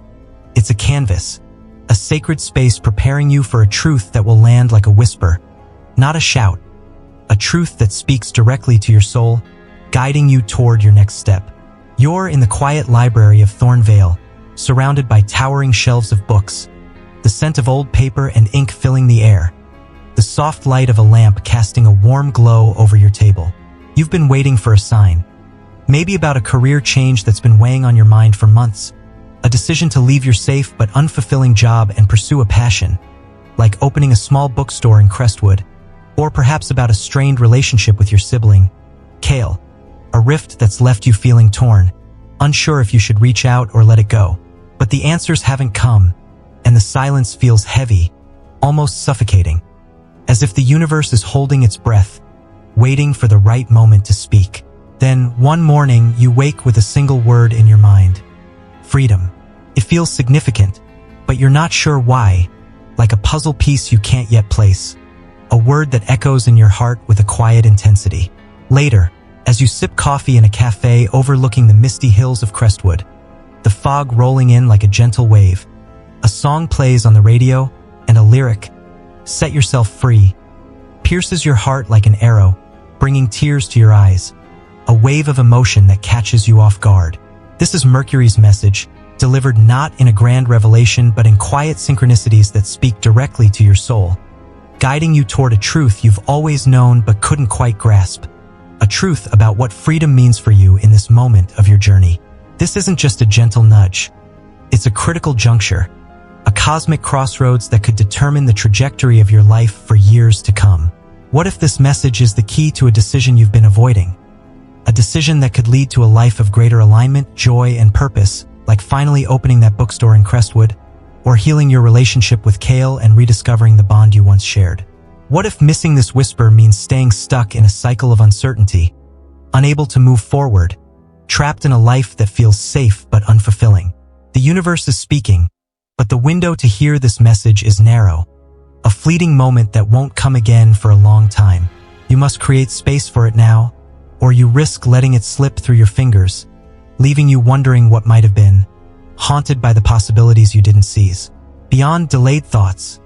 It's a canvas, a sacred space preparing you for a truth that will land like a whisper, not a shout, a truth that speaks directly to your soul, guiding you toward your next step. You're in the quiet library of Thornvale, surrounded by towering shelves of books, the scent of old paper and ink filling the air, the soft light of a lamp casting a warm glow over your table. You've been waiting for a sign, maybe about a career change that's been weighing on your mind for months, a decision to leave your safe but unfulfilling job and pursue a passion, like opening a small bookstore in Crestwood, or perhaps about a strained relationship with your sibling, Kale, a rift that's left you feeling torn, unsure if you should reach out or let it go. But the answers haven't come, and the silence feels heavy, almost suffocating, as if the universe is holding its breath, waiting for the right moment to speak. Then, one morning, you wake with a single word in your mind: freedom. It feels significant, but you're not sure why, like a puzzle piece you can't yet place, a word that echoes in your heart with a quiet intensity. Later, as you sip coffee in a cafe overlooking the misty hills of Crestwood, the fog rolling in like a gentle wave, a song plays on the radio, and a lyric, "Set yourself free," pierces your heart like an arrow, bringing tears to your eyes, a wave of emotion that catches you off guard. This is Mercury's message, delivered not in a grand revelation but in quiet synchronicities that speak directly to your soul, guiding you toward a truth you've always known but couldn't quite grasp, a truth about what freedom means for you in this moment of your journey. This isn't just a gentle nudge. It's a critical juncture, a cosmic crossroads that could determine the trajectory of your life for years to come. What if this message is the key to a decision you've been avoiding? A decision that could lead to a life of greater alignment, joy, and purpose, like finally opening that bookstore in Crestwood, or healing your relationship with Kale and rediscovering the bond you once shared. What if missing this whisper means staying stuck in a cycle of uncertainty, unable to move forward, trapped in a life that feels safe but unfulfilling? The universe is speaking, but the window to hear this message is narrow, a fleeting moment that won't come again for a long time. You must create space for it now, or you risk letting it slip through your fingers, leaving you wondering what might have been, haunted by the possibilities you didn't seize. Beyond delayed thoughts,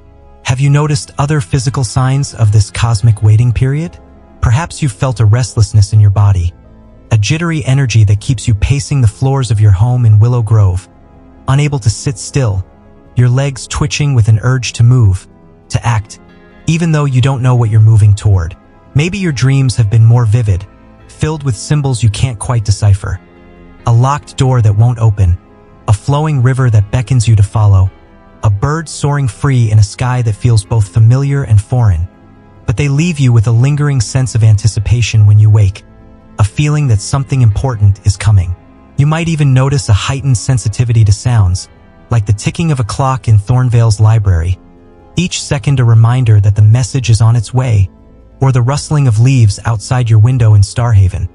have you noticed other physical signs of this cosmic waiting period? Perhaps you've felt a restlessness in your body, a jittery energy that keeps you pacing the floors of your home in Willow Grove, unable to sit still, your legs twitching with an urge to move, to act, even though you don't know what you're moving toward. Maybe your dreams have been more vivid, filled with symbols you can't quite decipher. A locked door that won't open, a flowing river that beckons you to follow, a bird soaring free in a sky that feels both familiar and foreign. But they leave you with a lingering sense of anticipation when you wake, a feeling that something important is coming. You might even notice a heightened sensitivity to sounds, like the ticking of a clock in Thornvale's library, each second a reminder that the message is on its way, or the rustling of leaves outside your window in Starhaven,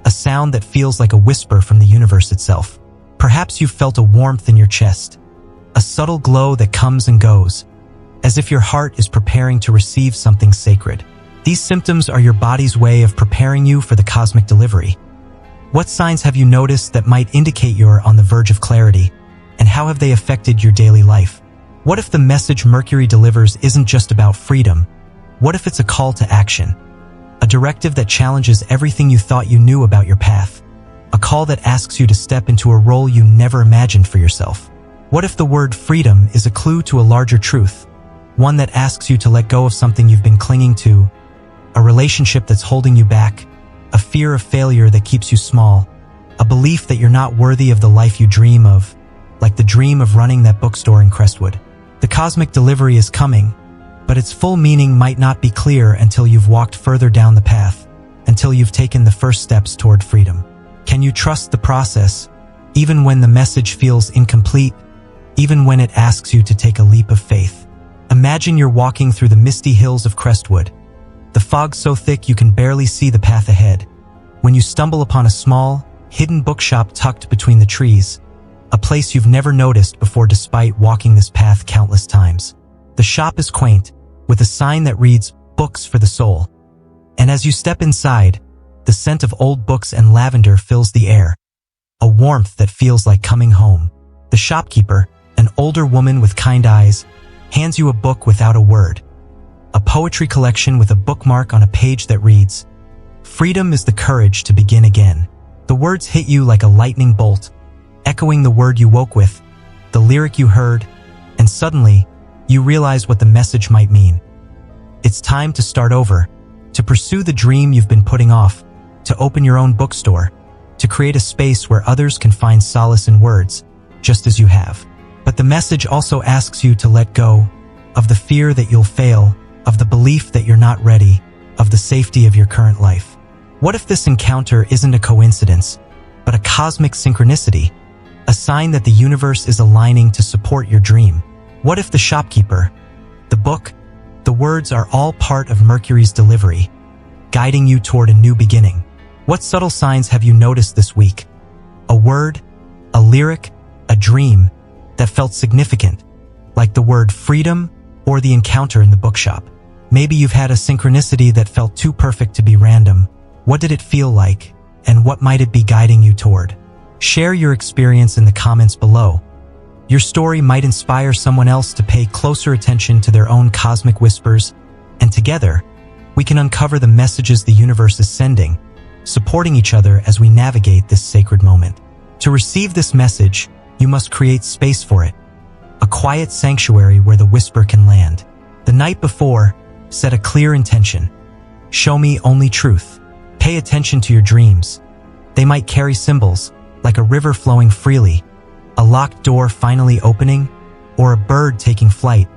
a sound that feels like a whisper from the universe itself. Perhaps you've felt a warmth in your chest, a subtle glow that comes and goes, as if your heart is preparing to receive something sacred. These symptoms are your body's way of preparing you for the cosmic delivery. What signs have you noticed that might indicate you're on the verge of clarity, and how have they affected your daily life? What if the message Mercury delivers isn't just about freedom? What if it's a call to action? A directive that challenges everything you thought you knew about your path? A call that asks you to step into a role you never imagined for yourself? What if the word freedom is a clue to a larger truth? One that asks you to let go of something you've been clinging to, a relationship that's holding you back, a fear of failure that keeps you small, a belief that you're not worthy of the life you dream of, like the dream of running that bookstore in Crestwood. The cosmic delivery is coming, but its full meaning might not be clear until you've walked further down the path, until you've taken the first steps toward freedom. Can you trust the process, even when the message feels incomplete, even when it asks you to take a leap of faith? Imagine you're walking through the misty hills of Crestwood, the fog so thick you can barely see the path ahead, when you stumble upon a small, hidden bookshop tucked between the trees, a place you've never noticed before despite walking this path countless times. The shop is quaint, with a sign that reads, "Books for the Soul." And as you step inside, the scent of old books and lavender fills the air, a warmth that feels like coming home. The shopkeeper, an older woman with kind eyes, hands you a book without a word, a poetry collection with a bookmark on a page that reads, "Freedom is the courage to begin again." The words hit you like a lightning bolt, echoing the word you woke with, the lyric you heard, and suddenly, you realize what the message might mean. It's time to start over, to pursue the dream you've been putting off, to open your own bookstore, to create a space where others can find solace in words, just as you have. But the message also asks you to let go of the fear that you'll fail, of the belief that you're not ready, of the safety of your current life. What if this encounter isn't a coincidence, but a cosmic synchronicity, a sign that the universe is aligning to support your dream? What if the shopkeeper, the book, the words are all part of Mercury's delivery, guiding you toward a new beginning? What subtle signs have you noticed this week? A word, a lyric, a dream that felt significant, like the word freedom or the encounter in the bookshop. Maybe you've had a synchronicity that felt too perfect to be random. What did it feel like, and what might it be guiding you toward? Share your experience in the comments below. Your story might inspire someone else to pay closer attention to their own cosmic whispers, and together, we can uncover the messages the universe is sending, supporting each other as we navigate this sacred moment. To receive this message, you must create space for it, a quiet sanctuary where the whisper can land. The night before, set a clear intention. Show me only truth. Pay attention to your dreams. They might carry symbols, like a river flowing freely, a locked door finally opening, or a bird taking flight,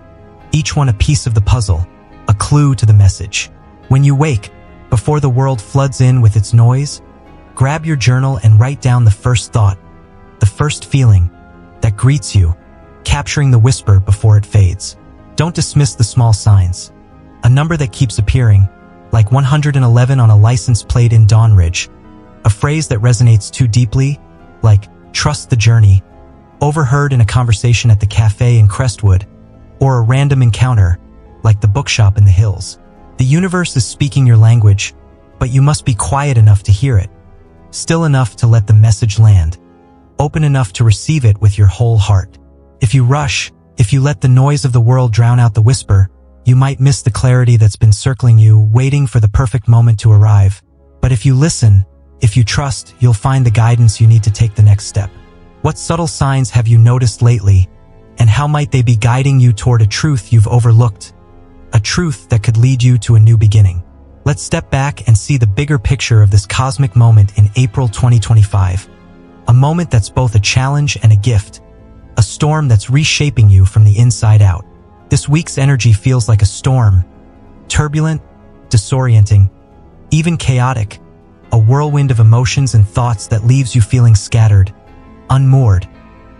each one a piece of the puzzle, a clue to the message. When you wake, before the world floods in with its noise, grab your journal and write down the first thought, the first feeling that greets you, capturing the whisper before it fades. Don't dismiss the small signs. A number that keeps appearing, like 111 on a license plate in Dawn Ridge. A phrase that resonates too deeply, like trust the journey, overheard in a conversation at the cafe in Crestwood, or a random encounter, like the bookshop in the hills. The universe is speaking your language, but you must be quiet enough to hear it, still enough to let the message land, open enough to receive it with your whole heart. If you rush, if you let the noise of the world drown out the whisper, you might miss the clarity that's been circling you, waiting for the perfect moment to arrive. But if you listen, if you trust, you'll find the guidance you need to take the next step. What subtle signs have you noticed lately, and how might they be guiding you toward a truth you've overlooked? A truth that could lead you to a new beginning. Let's step back and see the bigger picture of this cosmic moment in April 2025. A moment that's both a challenge and a gift. A storm that's reshaping you from the inside out. This week's energy feels like a storm. Turbulent, disorienting, even chaotic. A whirlwind of emotions and thoughts that leaves you feeling scattered, unmoored,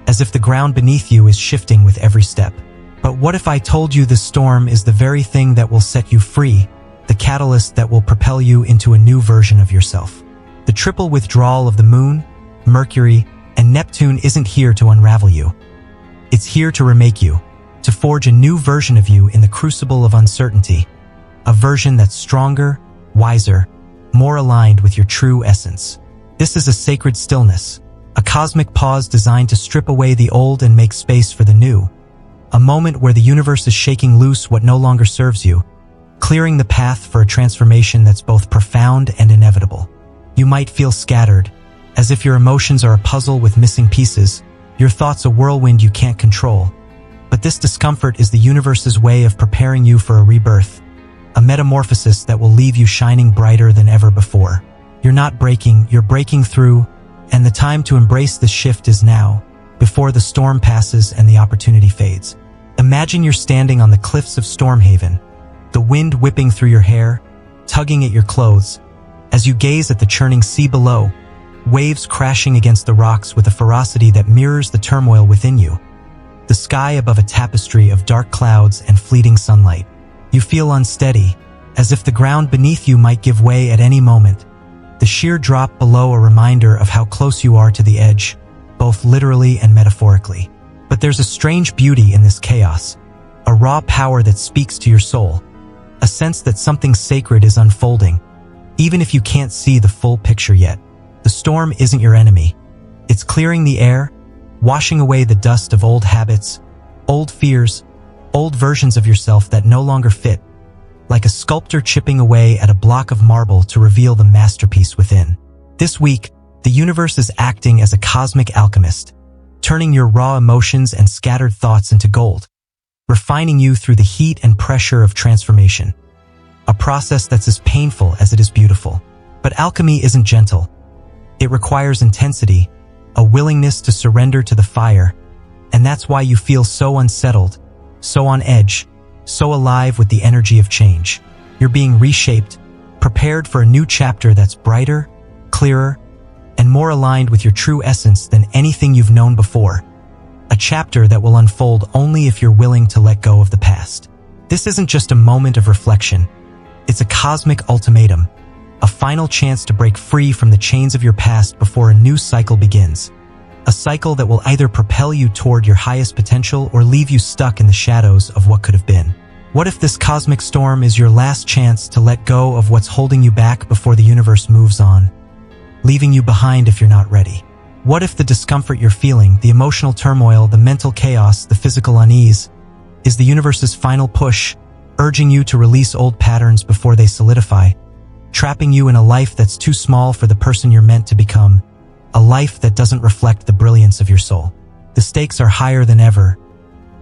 as if the ground beneath you is shifting with every step. But what if I told you this storm is the very thing that will set you free, the catalyst that will propel you into a new version of yourself? The triple withdrawal of the Moon, Mercury, and Neptune isn't here to unravel you. It's here to remake you, to forge a new version of you in the crucible of uncertainty. A version that's stronger, wiser, more aligned with your true essence. This is a sacred stillness, a cosmic pause designed to strip away the old and make space for the new. A moment where the universe is shaking loose what no longer serves you, clearing the path for a transformation that's both profound and inevitable. You might feel scattered, as if your emotions are a puzzle with missing pieces, your thoughts a whirlwind you can't control. But this discomfort is the universe's way of preparing you for a rebirth, a metamorphosis that will leave you shining brighter than ever before. You're not breaking, you're breaking through, and the time to embrace this shift is now, before the storm passes and the opportunity fades. Imagine you're standing on the cliffs of Stormhaven, the wind whipping through your hair, tugging at your clothes, as you gaze at the churning sea below, waves crashing against the rocks with a ferocity that mirrors the turmoil within you. The sky above a tapestry of dark clouds and fleeting sunlight. You feel unsteady, as if the ground beneath you might give way at any moment. The sheer drop below a reminder of how close you are to the edge, both literally and metaphorically. But there's a strange beauty in this chaos, a raw power that speaks to your soul, a sense that something sacred is unfolding, even if you can't see the full picture yet. The storm isn't your enemy. It's clearing the air, washing away the dust of old habits, old fears, old versions of yourself that no longer fit, like a sculptor chipping away at a block of marble to reveal the masterpiece within. This week, the universe is acting as a cosmic alchemist, turning your raw emotions and scattered thoughts into gold, refining you through the heat and pressure of transformation. A process that's as painful as it is beautiful. But alchemy isn't gentle. It requires intensity, a willingness to surrender to the fire, and that's why you feel so unsettled, so on edge, so alive with the energy of change. You're being reshaped, prepared for a new chapter that's brighter, clearer, and more aligned with your true essence than anything you've known before. A chapter that will unfold only if you're willing to let go of the past. This isn't just a moment of reflection. It's a cosmic ultimatum, a final chance to break free from the chains of your past before a new cycle begins. A cycle that will either propel you toward your highest potential or leave you stuck in the shadows of what could have been. What if this cosmic storm is your last chance to let go of what's holding you back before the universe moves on, leaving you behind if you're not ready? What if the discomfort you're feeling, the emotional turmoil, the mental chaos, the physical unease, is the universe's final push, urging you to release old patterns before they solidify, trapping you in a life that's too small for the person you're meant to become, a life that doesn't reflect the brilliance of your soul? The stakes are higher than ever.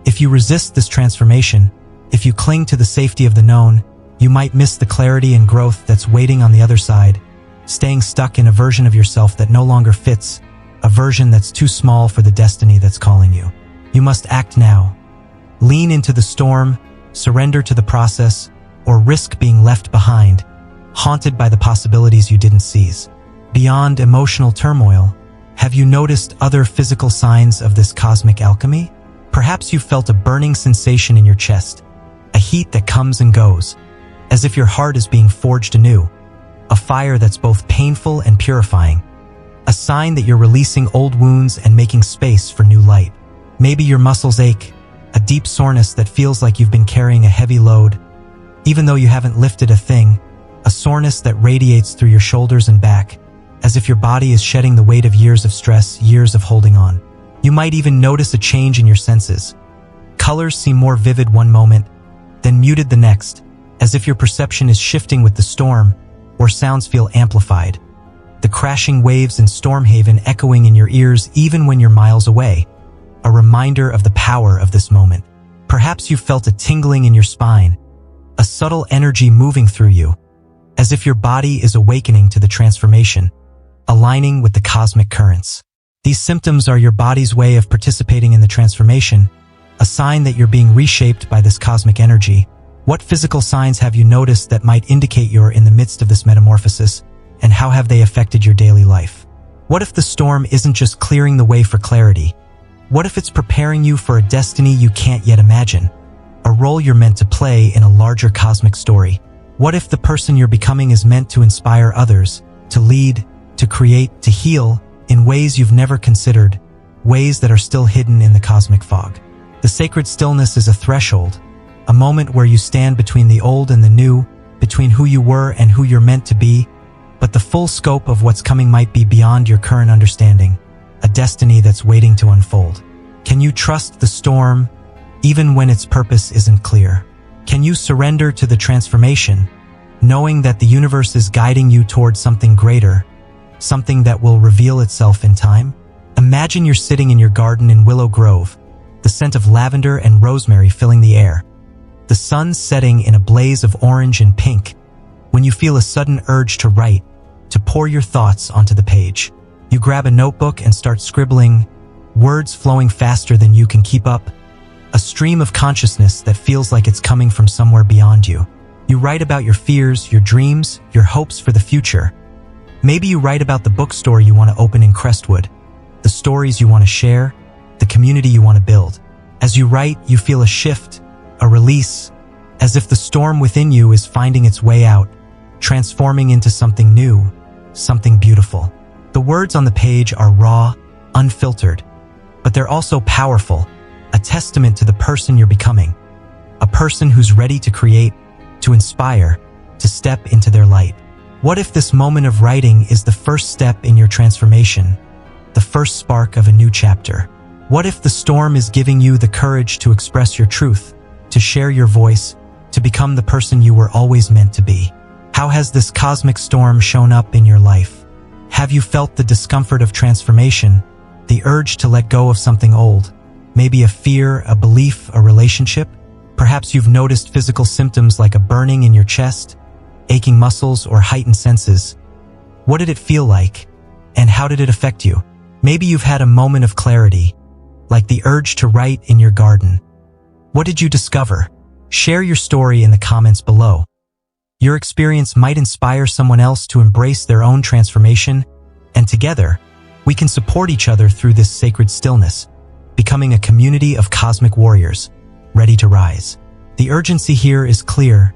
If you resist this transformation, if you cling to the safety of the known, you might miss the clarity and growth that's waiting on the other side, staying stuck in a version of yourself that no longer fits, a version that's too small for the destiny that's calling you. You must act now. Lean into the storm, surrender to the process, or risk being left behind, haunted by the possibilities you didn't seize. Beyond emotional turmoil, have you noticed other physical signs of this cosmic alchemy? Perhaps you felt a burning sensation in your chest, a heat that comes and goes, as if your heart is being forged anew, a fire that's both painful and purifying, a sign that you're releasing old wounds and making space for new light. Maybe your muscles ache, a deep soreness that feels like you've been carrying a heavy load, even though you haven't lifted a thing, a soreness that radiates through your shoulders and back, as if your body is shedding the weight of years of stress, years of holding on. You might even notice a change in your senses. Colors seem more vivid one moment, then muted the next, as if your perception is shifting with the storm, or sounds feel amplified. The crashing waves in Stormhaven echoing in your ears even when you're miles away, a reminder of the power of this moment. Perhaps you felt a tingling in your spine, a subtle energy moving through you, as if your body is awakening to the transformation, aligning with the cosmic currents. These symptoms are your body's way of participating in the transformation, a sign that you're being reshaped by this cosmic energy. What physical signs have you noticed that might indicate you're in the midst of this metamorphosis, and how have they affected your daily life? What if the storm isn't just clearing the way for clarity? What if it's preparing you for a destiny you can't yet imagine? A role you're meant to play in a larger cosmic story? What if the person you're becoming is meant to inspire others, to lead, to create, to heal in ways you've never considered, ways that are still hidden in the cosmic fog? The sacred stillness is a threshold, a moment where you stand between the old and the new, between who you were and who you're meant to be, but the full scope of what's coming might be beyond your current understanding, a destiny that's waiting to unfold. Can you trust the storm, even when its purpose isn't clear? Can you surrender to the transformation, knowing that the universe is guiding you towards something greater, something that will reveal itself in time? Imagine you're sitting in your garden in Willow Grove, the scent of lavender and rosemary filling the air, the sun setting in a blaze of orange and pink, when you feel a sudden urge to write, to pour your thoughts onto the page. You grab a notebook and start scribbling, words flowing faster than you can keep up, a stream of consciousness that feels like it's coming from somewhere beyond you. You write about your fears, your dreams, your hopes for the future. Maybe you write about the bookstore you want to open in Crestwood, the stories you want to share, the community you want to build. As you write, you feel a shift, a release, as if the storm within you is finding its way out, transforming into something new, something beautiful. The words on the page are raw, unfiltered, but they're also powerful, a testament to the person you're becoming, a person who's ready to create, to inspire, to step into their light. What if this moment of writing is the first step in your transformation, the first spark of a new chapter? What if the storm is giving you the courage to express your truth, to share your voice, to become the person you were always meant to be? How has this cosmic storm shown up in your life? Have you felt the discomfort of transformation, the urge to let go of something old? Maybe a fear, a belief, a relationship? Perhaps you've noticed physical symptoms like a burning in your chest, aching muscles, or heightened senses. What did it feel like? And how did it affect you? Maybe you've had a moment of clarity, like the urge to write in your garden. What did you discover? Share your story in the comments below. Your experience might inspire someone else to embrace their own transformation, and together, we can support each other through this sacred stillness, becoming a community of cosmic warriors, ready to rise. The urgency here is clear.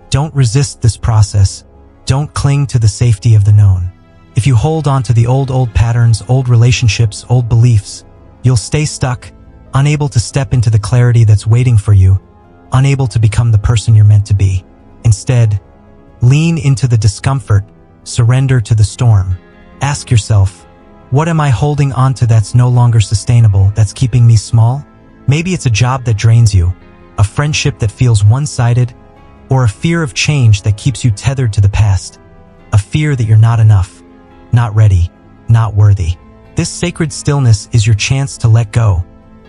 Don't resist this process. Don't cling to the safety of the known. If you hold on to the old patterns, old relationships, old beliefs, you'll stay stuck, unable to step into the clarity that's waiting for you, unable to become the person you're meant to be. Instead, lean into the discomfort, surrender to the storm. Ask yourself, what am I holding on to that's no longer sustainable, that's keeping me small? Maybe it's a job that drains you, a friendship that feels one-sided, or a fear of change that keeps you tethered to the past, a fear that you're not enough, not ready, not worthy. This sacred stillness is your chance to let go,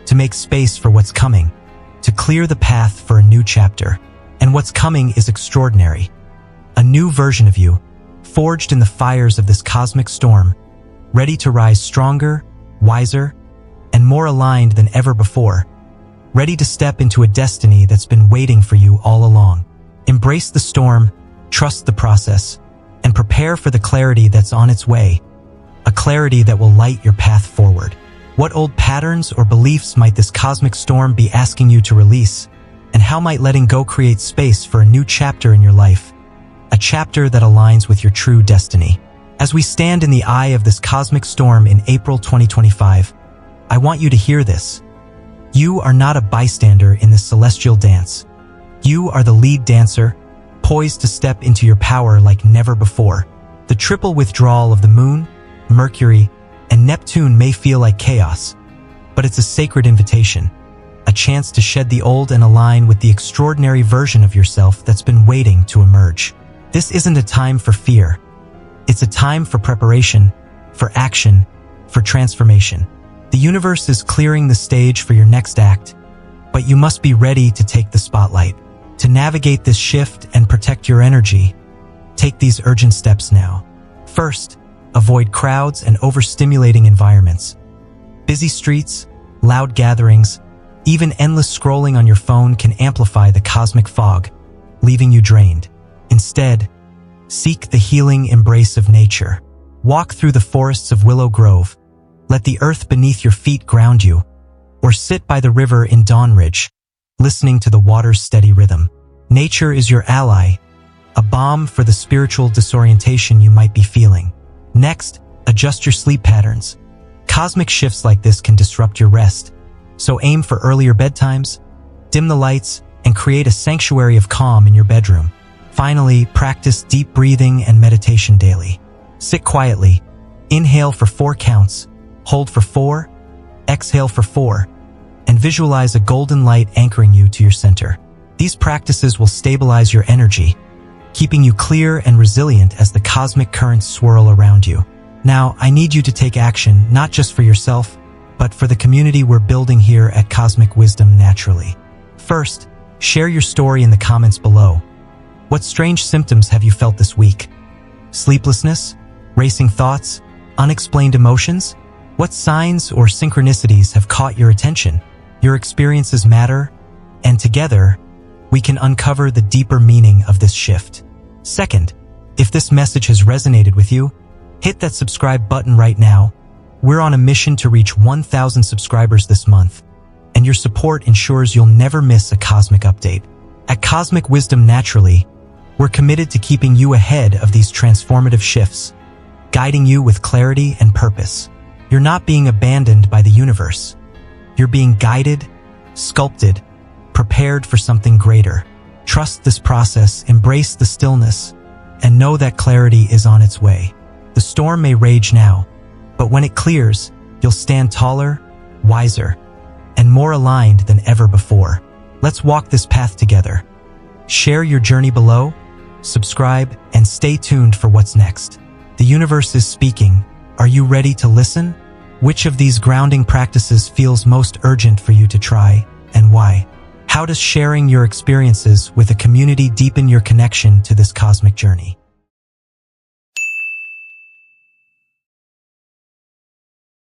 to make space for what's coming, to clear the path for a new chapter. And what's coming is extraordinary. A new version of you, forged in the fires of this cosmic storm, ready to rise stronger, wiser, and more aligned than ever before, ready to step into a destiny that's been waiting for you all along. Embrace the storm, trust the process, and prepare for the clarity that's on its way, a clarity that will light your path forward. What old patterns or beliefs might this cosmic storm be asking you to release? And how might letting go create space for a new chapter in your life? A chapter that aligns with your true destiny. As we stand in the eye of this cosmic storm in April 2025, I want you to hear this. You are not a bystander in this celestial dance. You are the lead dancer, poised to step into your power like never before. The triple withdrawal of the Moon, Mercury, and Neptune may feel like chaos, but it's a sacred invitation, a chance to shed the old and align with the extraordinary version of yourself that's been waiting to emerge. This isn't a time for fear. It's a time for preparation, for action, for transformation. The universe is clearing the stage for your next act, but you must be ready to take the spotlight. To navigate this shift and protect your energy, take these urgent steps now. First, avoid crowds and overstimulating environments. Busy streets, loud gatherings, even endless scrolling on your phone can amplify the cosmic fog, leaving you drained. Instead, seek the healing embrace of nature. Walk through the forests of Willow Grove. Let the earth beneath your feet ground you. Or sit by the river in Dawn Ridge, listening to the water's steady rhythm. Nature is your ally, a balm for the spiritual disorientation you might be feeling. Next, adjust your sleep patterns. Cosmic shifts like this can disrupt your rest, so aim for earlier bedtimes, dim the lights, and create a sanctuary of calm in your bedroom. Finally, practice deep breathing and meditation daily. Sit quietly, inhale for 4 counts, hold for 4, exhale for 4, and visualize a golden light anchoring you to your center. These practices will stabilize your energy, keeping you clear and resilient as the cosmic currents swirl around you. Now, I need you to take action, not just for yourself, but for the community we're building here at Cosmic Wisdom Naturally. First, share your story in the comments below. What strange symptoms have you felt this week? Sleeplessness? Racing thoughts? Unexplained emotions? What signs or synchronicities have caught your attention? Your experiences matter, and together, we can uncover the deeper meaning of this shift. Second, if this message has resonated with you, hit that subscribe button right now. We're on a mission to reach 1,000 subscribers this month, and your support ensures you'll never miss a cosmic update. At Cosmic Wisdom Naturally, we're committed to keeping you ahead of these transformative shifts, guiding you with clarity and purpose. You're not being abandoned by the universe. You're being guided, sculpted, prepared for something greater. Trust this process, embrace the stillness, and know that clarity is on its way. The storm may rage now, but when it clears, you'll stand taller, wiser, and more aligned than ever before. Let's walk this path together. Share your journey below, subscribe, and stay tuned for what's next. The universe is speaking. Are you ready to listen? Which of these grounding practices feels most urgent for you to try, and why? How does sharing your experiences with a community deepen your connection to this cosmic journey?